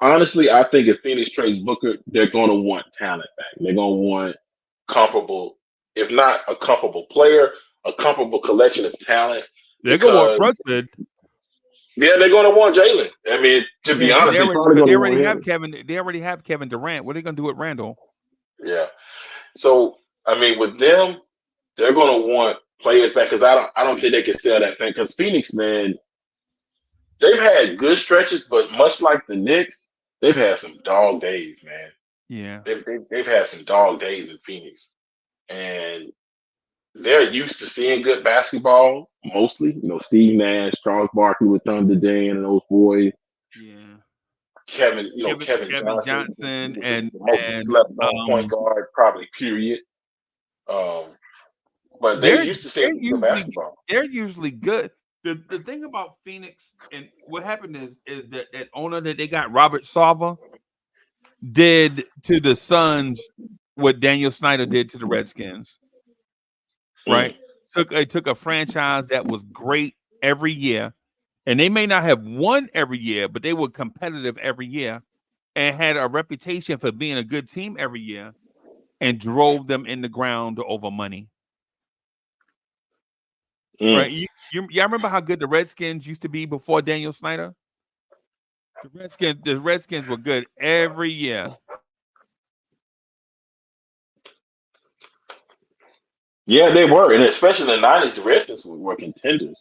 honestly, I think if Phoenix trades Booker, they're going to want talent back. They're going to want comparable, if not a comparable player, a comparable collection of talent. They're going to want Brunson. Yeah, they're going to want Jalen. I mean, to be honest, they already have Kevin. They already have Kevin Durant. What are they going to do with Randall? Yeah. So I mean, with them, they're going to want players back because I don't think they can sell that thing. Because Phoenix, man, they've had good stretches, but much like the Knicks, they've had some dog days, man. Yeah. They've had some dog days in Phoenix, and they're used to seeing good basketball mostly. Steve Nash, Charles Barkley with Thunder Dan and those boys. Yeah. Kevin Johnson and the most slept on point guard probably period. But they're used to seeing good basketball. They're usually good. The thing about Phoenix and what happened is that owner that they got, Robert Sarver, did to the Suns what Daniel Snyder did to the Redskins. Right? Took a franchise that was great every year, and they may not have won every year, but they were competitive every year and had a reputation for being a good team every year, and drove them in the ground over money. Right? Y'all remember how good the Redskins used to be before Daniel Snyder? The Redskins were good every year. Yeah, they were, and especially in the 90s, the Redskins were contenders.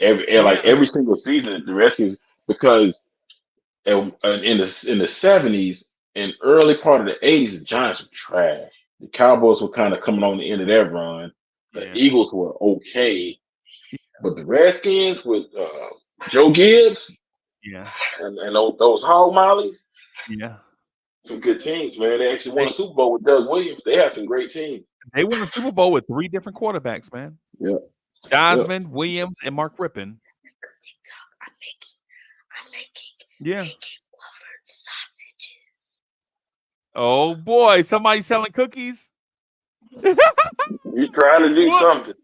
Every single season, the Redskins, because in the 70s and early part of the 80s, the Giants were trash. The Cowboys were kind of coming on the end of their run. The Eagles were okay, but the Redskins with Joe Gibbs, and those hog mollies, some good teams, man. They actually won a Super Bowl with Doug Williams. They had some great teams. They won a Super Bowl with 3 different quarterbacks, man. Yeah. Dosman, Williams, and Mark Rippon. I'm making Wofford sausages. Oh boy, somebody selling cookies. He's trying to do something.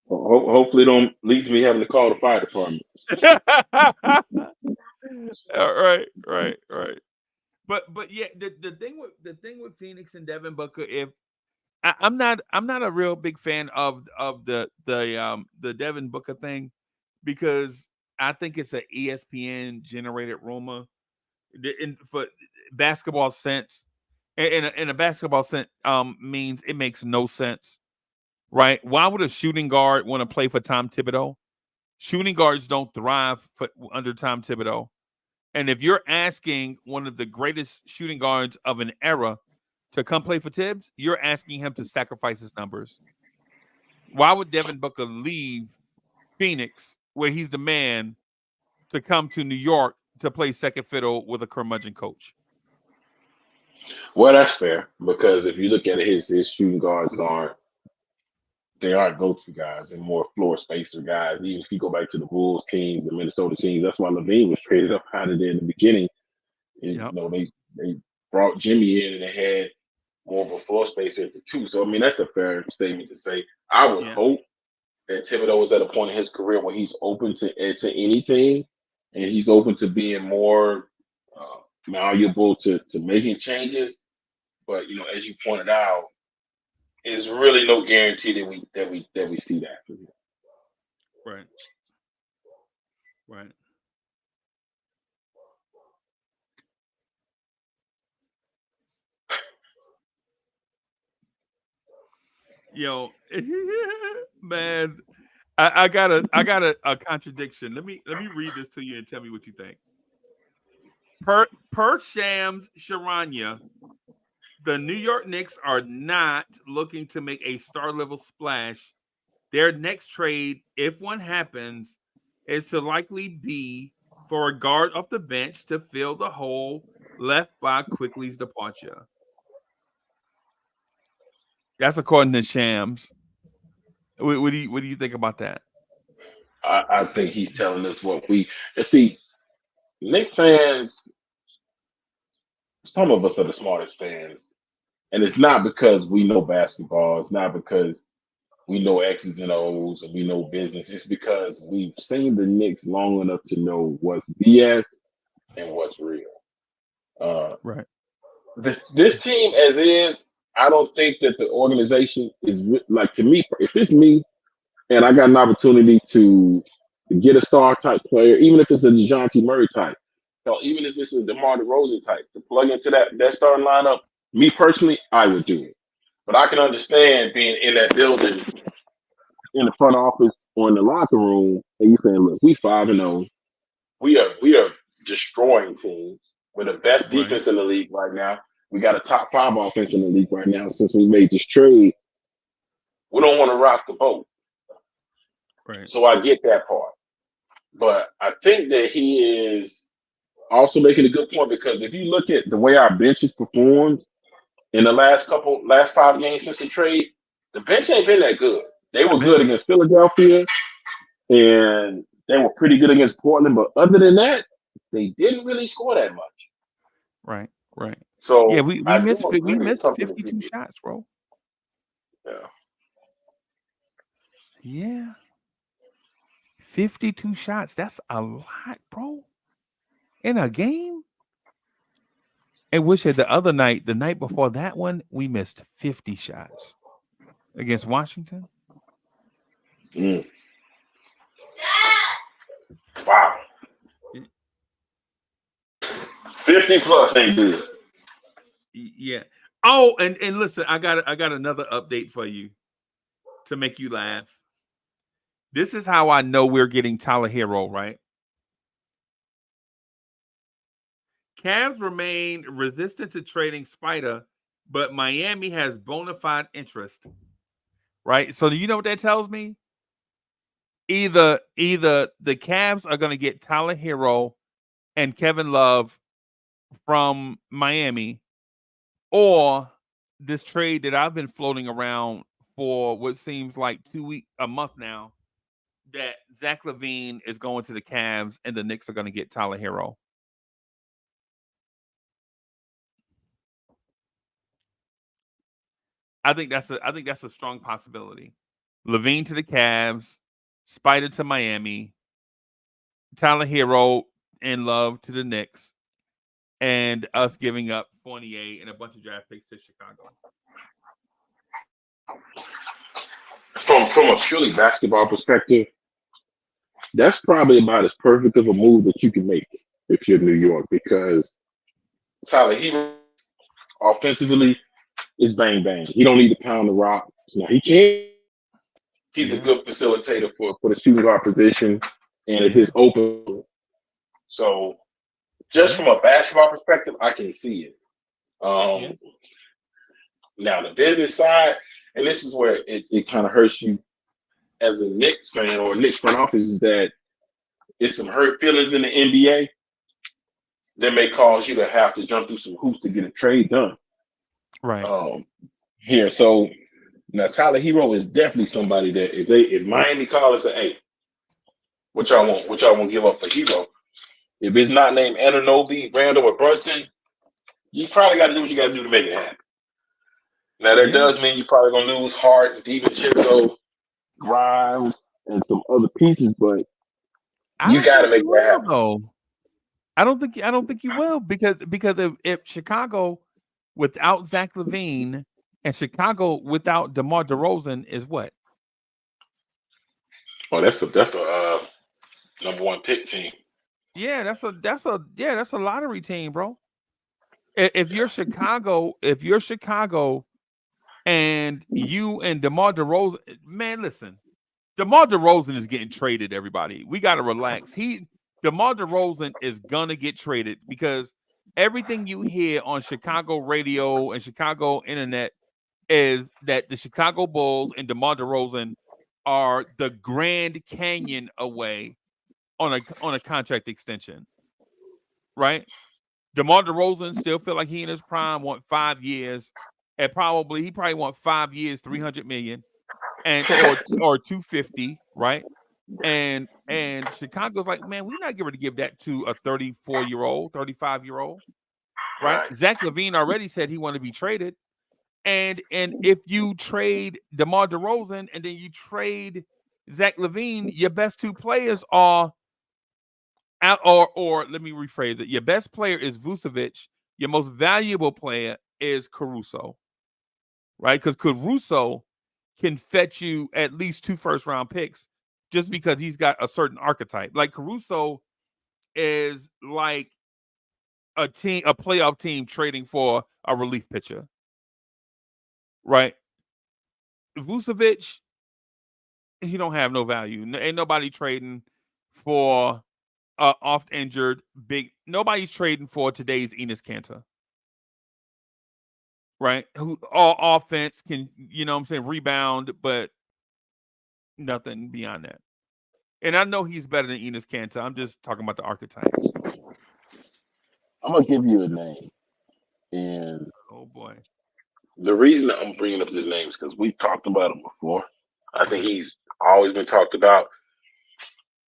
Hopefully, don't lead to me having to call the fire department. Right. But yeah, the thing with Phoenix and Devin Booker, if I'm not a real big fan of the Devin Booker thing, because I think it's an ESPN generated rumor. For basketball sense, in a basketball sense, means it makes no sense, right? Why would a shooting guard want to play for Tom Thibodeau? Shooting guards don't thrive under Tom Thibodeau. And if you're asking one of the greatest shooting guards of an era to come play for Tibbs, you're asking him to sacrifice his numbers. Why would Devin Booker leave Phoenix, where he's the man, to come to New York to play second fiddle with a curmudgeon coach? Well, that's fair because if you look at it, his shooting guards aren't go-to guys and more floor spacer guys. Even if you go back to the Bulls teams, the Minnesota teams, that's why Levine was traded up out of there in the beginning. You know, they brought Jimmy in and they had more of a floor spacer at the two. So I mean, that's a fair statement to say. I would hope that Thibodeau is at a point in his career where he's open to anything, and he's open to being more malleable to making changes. But you know, as you pointed out, it's really no guarantee that we see that. Right. Right. Yo, man, I got a contradiction. Let me read this to you and tell me what you think. Per Shams Charania, the New York Knicks are not looking to make a star level splash. Their next trade, if one happens, is to likely be for a guard off the bench to fill the hole left by Quickly's departure. That's according to Shams. What do you think about that? I think he's telling us what we see. Knicks fans, some of us are the smartest fans, and it's not because we know basketball. It's not because we know X's and O's and we know business. It's because we've seen the Knicks long enough to know what's BS and what's real. Right. This team as is, I don't think that the organization is like, to me. If it's me and I got an opportunity to get a star type player, even if it's a DeJounte Murray type, even if it's a DeMar DeRozan type, to plug into that starting lineup, me personally, I would do it. But I can understand being in that building, in the front office or in the locker room, and you saying, "Look, we 5-0. We are destroying teams. We're the best defense in the league right now. We got a top 5 offense in the league right now. Since we made this trade, we don't want to rock the boat." Right. So I get that part, but I think that he is also making a good point, because if you look at the way our bench has performed in the last 5 games since the trade, the bench ain't been that good. They were good against Philadelphia, and they were pretty good against Portland, but other than that, they didn't really score that much. Right. So yeah, we missed 52 shots, bro. Yeah. 52 shots. That's a lot, bro. In a game. And wish it the other night, the night before that one, we missed 50 shots against Washington. Wow. 50 plus ain't good. Yeah. Oh, and listen, I got another update for you to make you laugh. This is how I know we're getting Tyler Hero, right? Cavs remain resistant to trading Spider, but Miami has bona fide interest. Right? So do you know what that tells me? Either the Cavs are going to get Tyler Hero and Kevin Love from Miami, or this trade that I've been floating around for what seems like a month now, that Zach LaVine is going to the Cavs and the Knicks are going to get Tyler Hero. I think that's a strong possibility. LaVine to the Cavs, Spider to Miami, Tyler Hero in love to the Knicks and us giving up 28 and a bunch of draft picks to Chicago? From a purely basketball perspective, that's probably about as perfect of a move that you can make if you're New York, because Tyler Hero offensively is bang bang. He don't need to pound the rock. Now he can. He's a good facilitator for the shooting guard position, and it is open. So, just from a basketball perspective, I can see it. Now the business side, and this is where it kind of hurts you as a Knicks fan or a Knicks front office, is that it's some hurt feelings in the NBA that may cause you to have to jump through some hoops to get a trade done. Right. Here, so now Tyler Hero is definitely somebody that if Miami call and say, hey, what y'all want? What y'all want to give up for Hero? If it's not named Anunoby, Randall, or Brunson, you probably got to do what you got to do to make it happen. Now that does mean you're probably gonna lose Hart, DiVincenzo, Grimes, and some other pieces, but you got to make that happen. Though. I don't think you will, because if Chicago without Zach LaVine and Chicago without DeMar DeRozan is what? Oh, that's a number one pick team. Yeah, that's a lottery team, bro. If you're Chicago and you and DeMar DeRozan, man, listen, DeMar DeRozan is getting traded. Everybody, we got to relax. DeMar DeRozan is gonna get traded, because everything you hear on Chicago radio and Chicago internet is that the Chicago Bulls and DeMar DeRozan are the Grand Canyon away on a contract extension, right? DeMar DeRozan still feel like he in his prime, want 5 years, and he probably want 5 years, $300 million, and or 250, right? And Chicago's like, man, we're not going to give that to a 34-year-old, 35-year-old, right? Zach LaVine already said he wanted to be traded, and if you trade DeMar DeRozan and then you trade Zach LaVine, your best two players are out, or let me rephrase it. Your best player is Vucevic. Your most valuable player is Caruso, right? Because Caruso can fetch you at least 2 first-round picks just because he's got a certain archetype. Like Caruso is like a playoff team trading for a relief pitcher, right? Vucevic, he don't have no value. Ain't nobody trading for oft injured big. Nobody's trading for today's Enes Kanter, right? Who all offense can, rebound, but nothing beyond that. And I know he's better than Enes Kanter. I'm just talking about the archetype. I'm gonna give you a name, and oh boy, the reason that I'm bringing up this name is because we've talked about him before. I think he's always been talked about.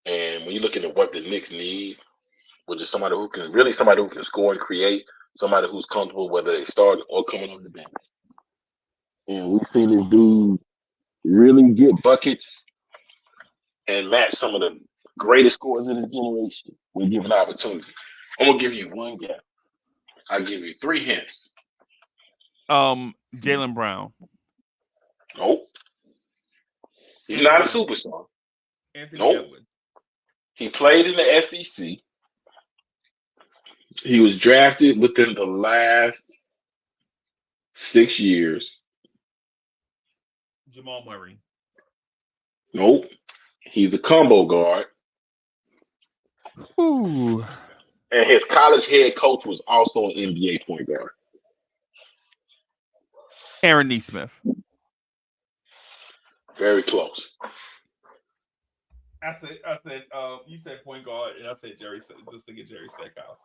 And when you look at what the Knicks need, which is somebody who can score and create, somebody who's comfortable whether they start or coming off the bench. And we've seen this dude really get buckets and match some of the greatest scorers of this generation when given opportunity. I'm gonna give you one guess. I'll give you 3 hints. Jaylen Brown. Nope. He's not a superstar. Anthony Edwards. He played in the SEC. He was drafted within the last 6 years. Jamal Murray. Nope. He's a combo guard. Ooh. And his college head coach was also an NBA point guard. Aaron Nesmith. Very close. I said, you said point guard, and I said just to get Jerry Stackhouse.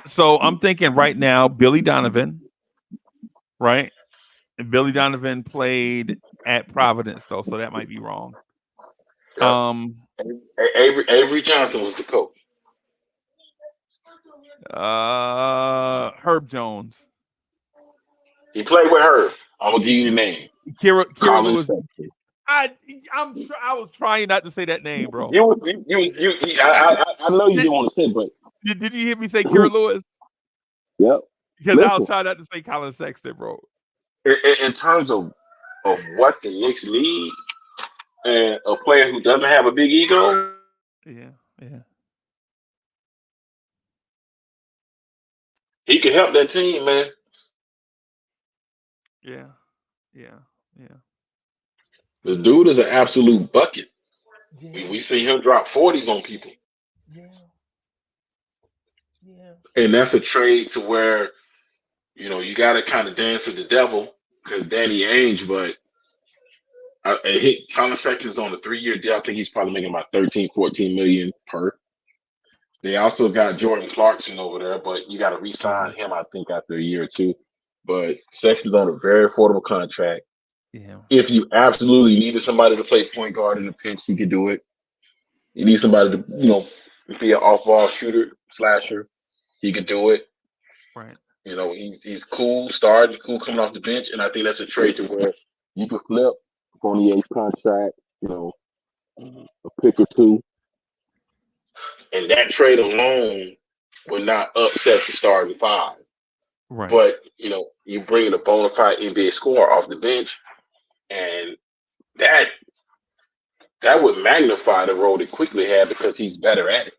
So I'm thinking right now, Billy Donovan, right? And Billy Donovan played at Providence, though, so that might be wrong. Yep. Avery Johnson was the coach. Herb Jones. He played with Herb. I'm gonna give you the name. Kira Lewis. I was trying not to say that name, bro. I know you didn't want to say, but did you hear me say Kira Lewis? Yep. Because I was trying not to say Colin Sexton, bro. In terms of what the Knicks need, and a player who doesn't have a big ego. Yeah. He can help that team, man. Yeah. This dude is an absolute bucket. Yeah. We see him drop 40s on people. Yeah. And that's a trade to where, you got to kind of dance with the devil because Danny Ainge, but Colin Sexton's on a 3-year deal. I think he's probably making about 13, 14 million per. They also got Jordan Clarkson over there, but you got to re-sign him, I think, after a year or two. But Sexton's on a very affordable contract. Yeah. If you absolutely needed somebody to play point guard in a pinch, he could do it. You need somebody to, be an off-ball shooter, slasher, he could do it. Right. He's cool starting, cool coming off the bench, and I think that's a trade to where you could flip Fournier's contract, a pick or two. And that trade alone would not upset the starting five. Right. But, you bring in a bona fide NBA scorer off the bench, and that would magnify the role that Quickly had because he's better at it.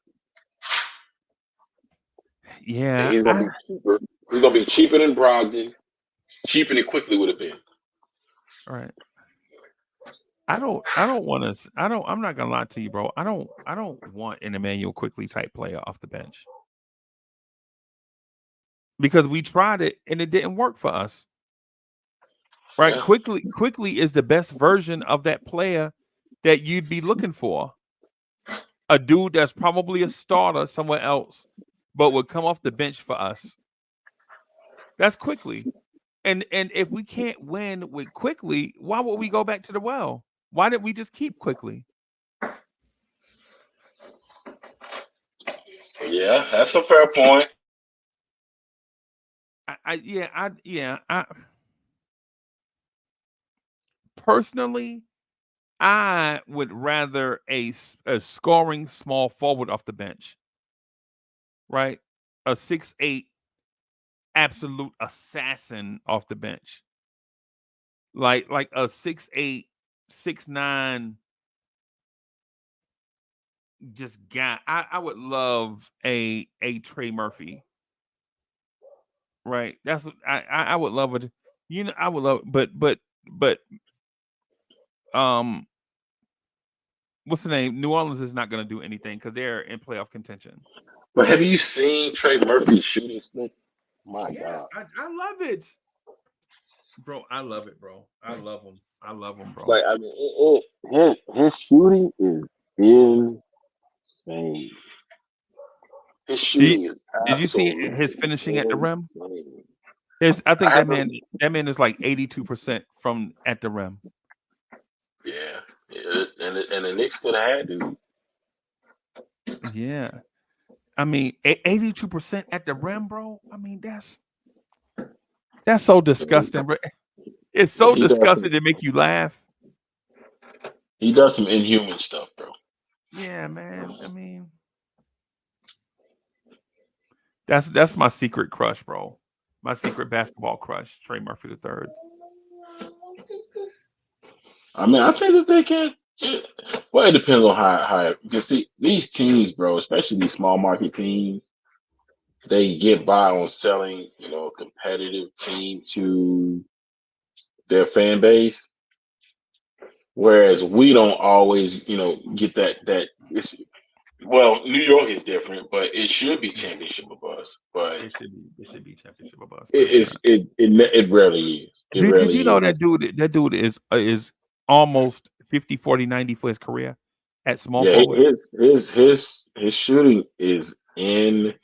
Yeah. And he's gonna be cheaper. He's gonna be cheaper than Brogdon, cheaper than Quickly would have been. All right. I'm not gonna lie to you, bro. I don't want an Emmanuel Quickly type player off the bench. Because we tried it and it didn't work for us. Right? Yeah. Quickly is the best version of that player that you'd be looking for. A dude that's probably a starter somewhere else, but would come off the bench for us. That's Quickly. And if we can't win with Quickly, why would we go back to the well? Why didn't we just keep Quickly? Yeah, that's a fair point. Personally, I would rather a scoring small forward off the bench, right? A 6'8" absolute assassin off the bench, like a 6'8", 6'9" just guy. I would love a Trey Murphy. Right. That's what I would love it. I would love, but what's the name? New Orleans is not going to do anything because they're in playoff contention. But have you seen Trey Murphy's shooting stick? My God, I love it, bro. I love it, bro. I love him, bro. Like I mean, his shooting is insane. His shooting is. Did you see his finishing at the rim? I think that man is like 82% from at the rim. Yeah, and the Knicks could have had to. Yeah, I mean 82% at the rim, bro. I mean that's so disgusting, bro. It's so disgusting to make you laugh. He does some inhuman stuff, bro. Yeah, man. I mean, that's my secret crush, bro. My secret basketball crush, Trey Murphy III. I mean, I think that they can. Well, it depends on how. Because see, these teams, bro, especially these small market teams, they get by on selling, a competitive team to their fan base. Whereas we don't always, get that. Well, New York is different, but it should be championship or bust. But it should be championship or bust. It rarely is. Did you know that dude is almost 50, 40, 90 for his career at small forward? His shooting is insane.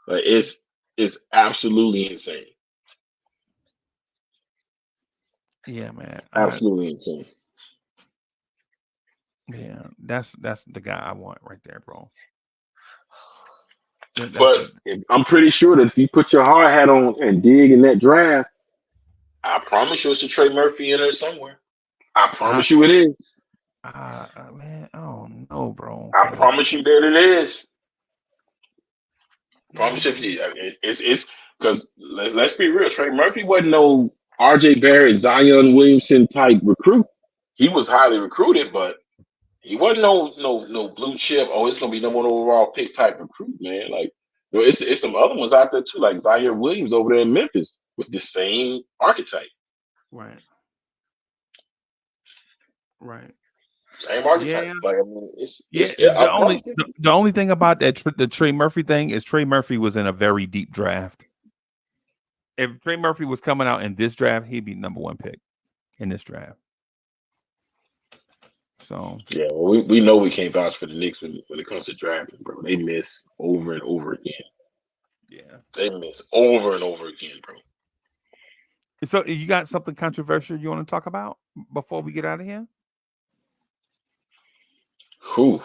Like it's absolutely insane. Yeah, man. Absolutely insane. Yeah, that's the guy I want right there, bro. But I'm pretty sure that if you put your hard hat on and dig in that draft, I promise you it's a Trey Murphy in there somewhere. I promise you it is. Man, I don't know, bro. I promise you that it is. Promise you, it's because let's be real. Trey Murphy wasn't no R.J. Barrett, Zion Williamson type recruit. He was highly recruited, but he wasn't no blue chip. Oh, it's gonna be number one overall pick type recruit, man. Like, it's some other ones out there too, like Zaire Williams over there in Memphis with the same archetype. Right. Same archetype. Yeah. Like, I mean, The only thing about that the Trey Murphy thing is Trey Murphy was in a very deep draft. If Trey Murphy was coming out in this draft, he'd be number one pick in this draft. So yeah, well, we know we can't vouch for the Knicks when it comes to drafting, bro. They miss over and over again. Yeah, they miss over and over again, bro. So you got something controversial you want to talk about before we get out of here? Whew.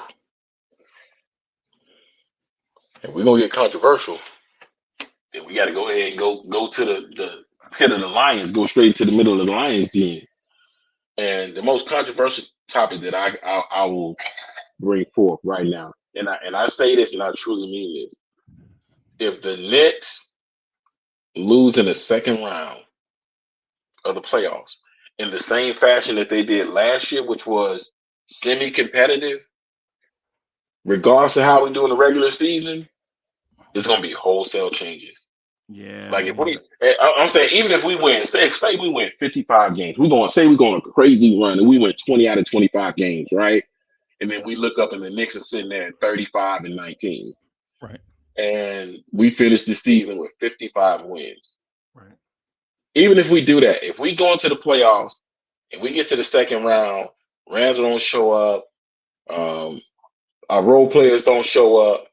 If we're gonna get controversial, then we got to go ahead and go to the pit of the lions, go straight to the middle of the lions den. And the most controversial topic that I will bring forth right now, and I say this, and I truly mean this: if the Knicks lose in the second round of the playoffs in the same fashion that they did last year, which was semi-competitive, regardless of how we do in the regular season, it's gonna be wholesale changes. Yeah. Like if I'm saying, even if we win, say we win 55 games, we're going on a crazy run and we win 20 out of 25 games, right? And then we look up and the Knicks are sitting there at 35-19. Right. And we finish the season with 55 wins. Right. Even if we do that, if we go into the playoffs and we get to the second round, Randall don't show up, our role players don't show up,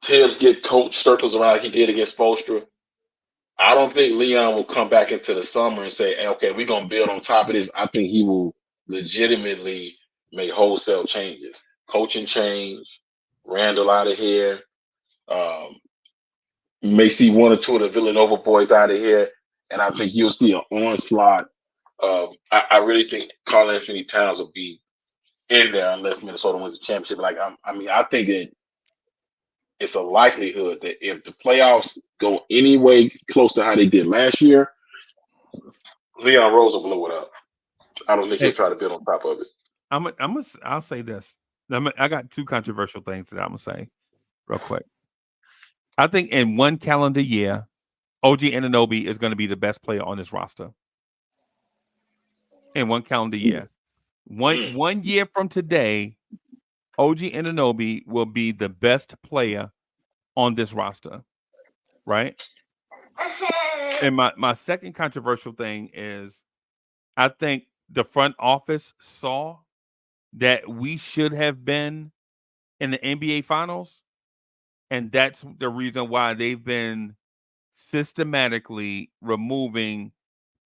Tibbs get coach circles around like he did against Spoelstra, I don't think Leon will come back into the summer and say, hey, okay, we're going to build on top of this. I think he will legitimately make wholesale changes. Coaching change, Randall out of here. You may see one or two of the Villanova boys out of here. And I think you'll see an onslaught. I really think Karl Anthony Towns will be in there unless Minnesota wins the championship. Like, I think that it's a likelihood that if the playoffs go any way close to how they did last year, Leon Rose will blow it up. I don't think he'll try to build on top of it. I'll say this. I got two controversial things that I'm gonna say real quick. I think in one calendar year, OG Anunoby is going to be the best player on this roster. In one calendar year, one year from today, OG Anunoby will be the best player on this roster, right? And my second controversial thing is I think the front office saw that we should have been in the NBA Finals, and that's the reason why they've been systematically removing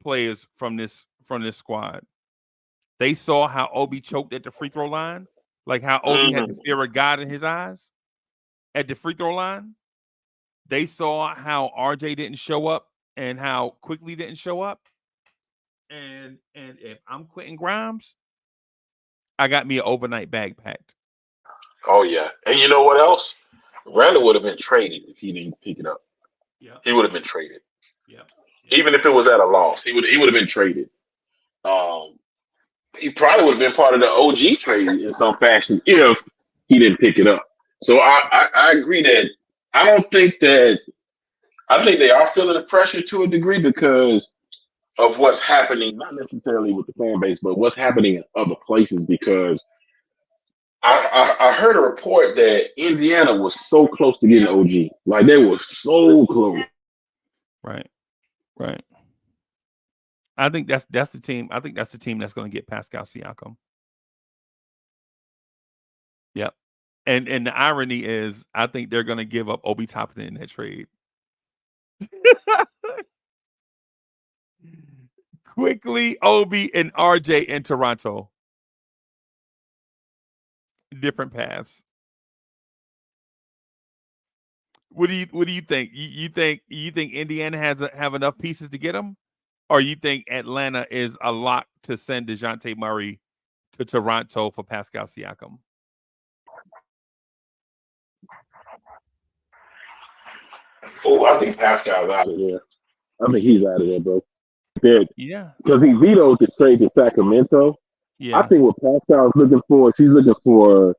players from this squad. They saw how Obi choked at the free throw line, like how Obi had the fear of God in his eyes at the free throw line. They saw how RJ didn't show up and how Quickly didn't show up. And if I'm Quentin Grimes, I got me an overnight bag packed. Oh yeah, and you know what else? Randall would have been traded if he didn't pick it up. Yeah, he would have been traded. Yeah, even if it was at a loss, he would have been traded. He probably would have been part of the OG trade in some fashion if he didn't pick it up. So I agree that I think they are feeling the pressure to a degree because of what's happening, not necessarily with the fan base, but what's happening in other places. Because I heard a report that Indiana was so close to getting OG, like they were so close. Right. I think that's the team. I think that's the team that's going to get Pascal Siakam. Yep. And the irony is, I think they're going to give up Obi Toppin in that trade. Quickly, Obi and RJ in Toronto. Different paths. What do you think? You think Indiana have enough pieces to get them, or you think Atlanta is a lock to send DeJounte Murray to Toronto for Pascal Siakam? Oh, I think Pascal's out of there. I think he's out of there, bro. Yeah. Because he vetoed the trade to Sacramento. Yeah. I think what Pascal's looking for, she's looking for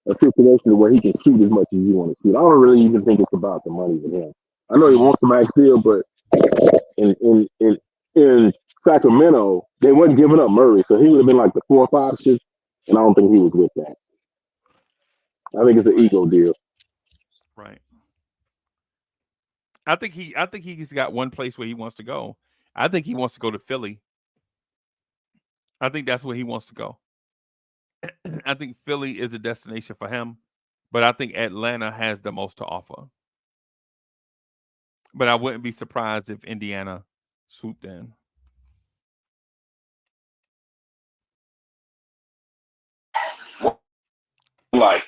a situation where he can shoot as much as you want to shoot. I don't really even think it's about the money with him. I know he wants a max deal, but in Sacramento, they wasn't giving up Murray, so he would have been like the 4 or 5 shit, and I don't think he was with that. I think it's an ego deal. Right. I think he's got one place where he wants to go. I think he wants to go to Philly. I think that's where he wants to go. I think Philly is a destination for him, but I think Atlanta has the most to offer. But I wouldn't be surprised if Indiana swooped in. Like,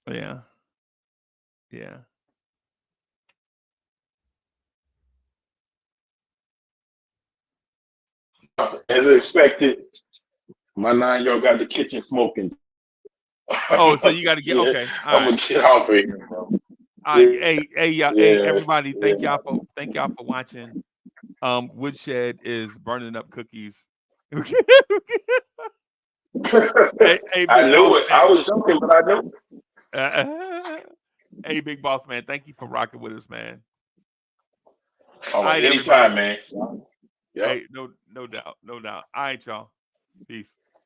yeah. Yeah. As expected, my 9-year-old got the kitchen smoking. Oh, so you got to get okay. I'm gonna get off of here, bro. All right, hey, everybody! Thank y'all for watching. Woodshed is burning up cookies. Hey, I knew it. I was joking, but I knew. Hey, Big Boss Man, thank you for rocking with us, man. All right, anytime, man. Yep. Hey, no doubt. All right, y'all. Peace.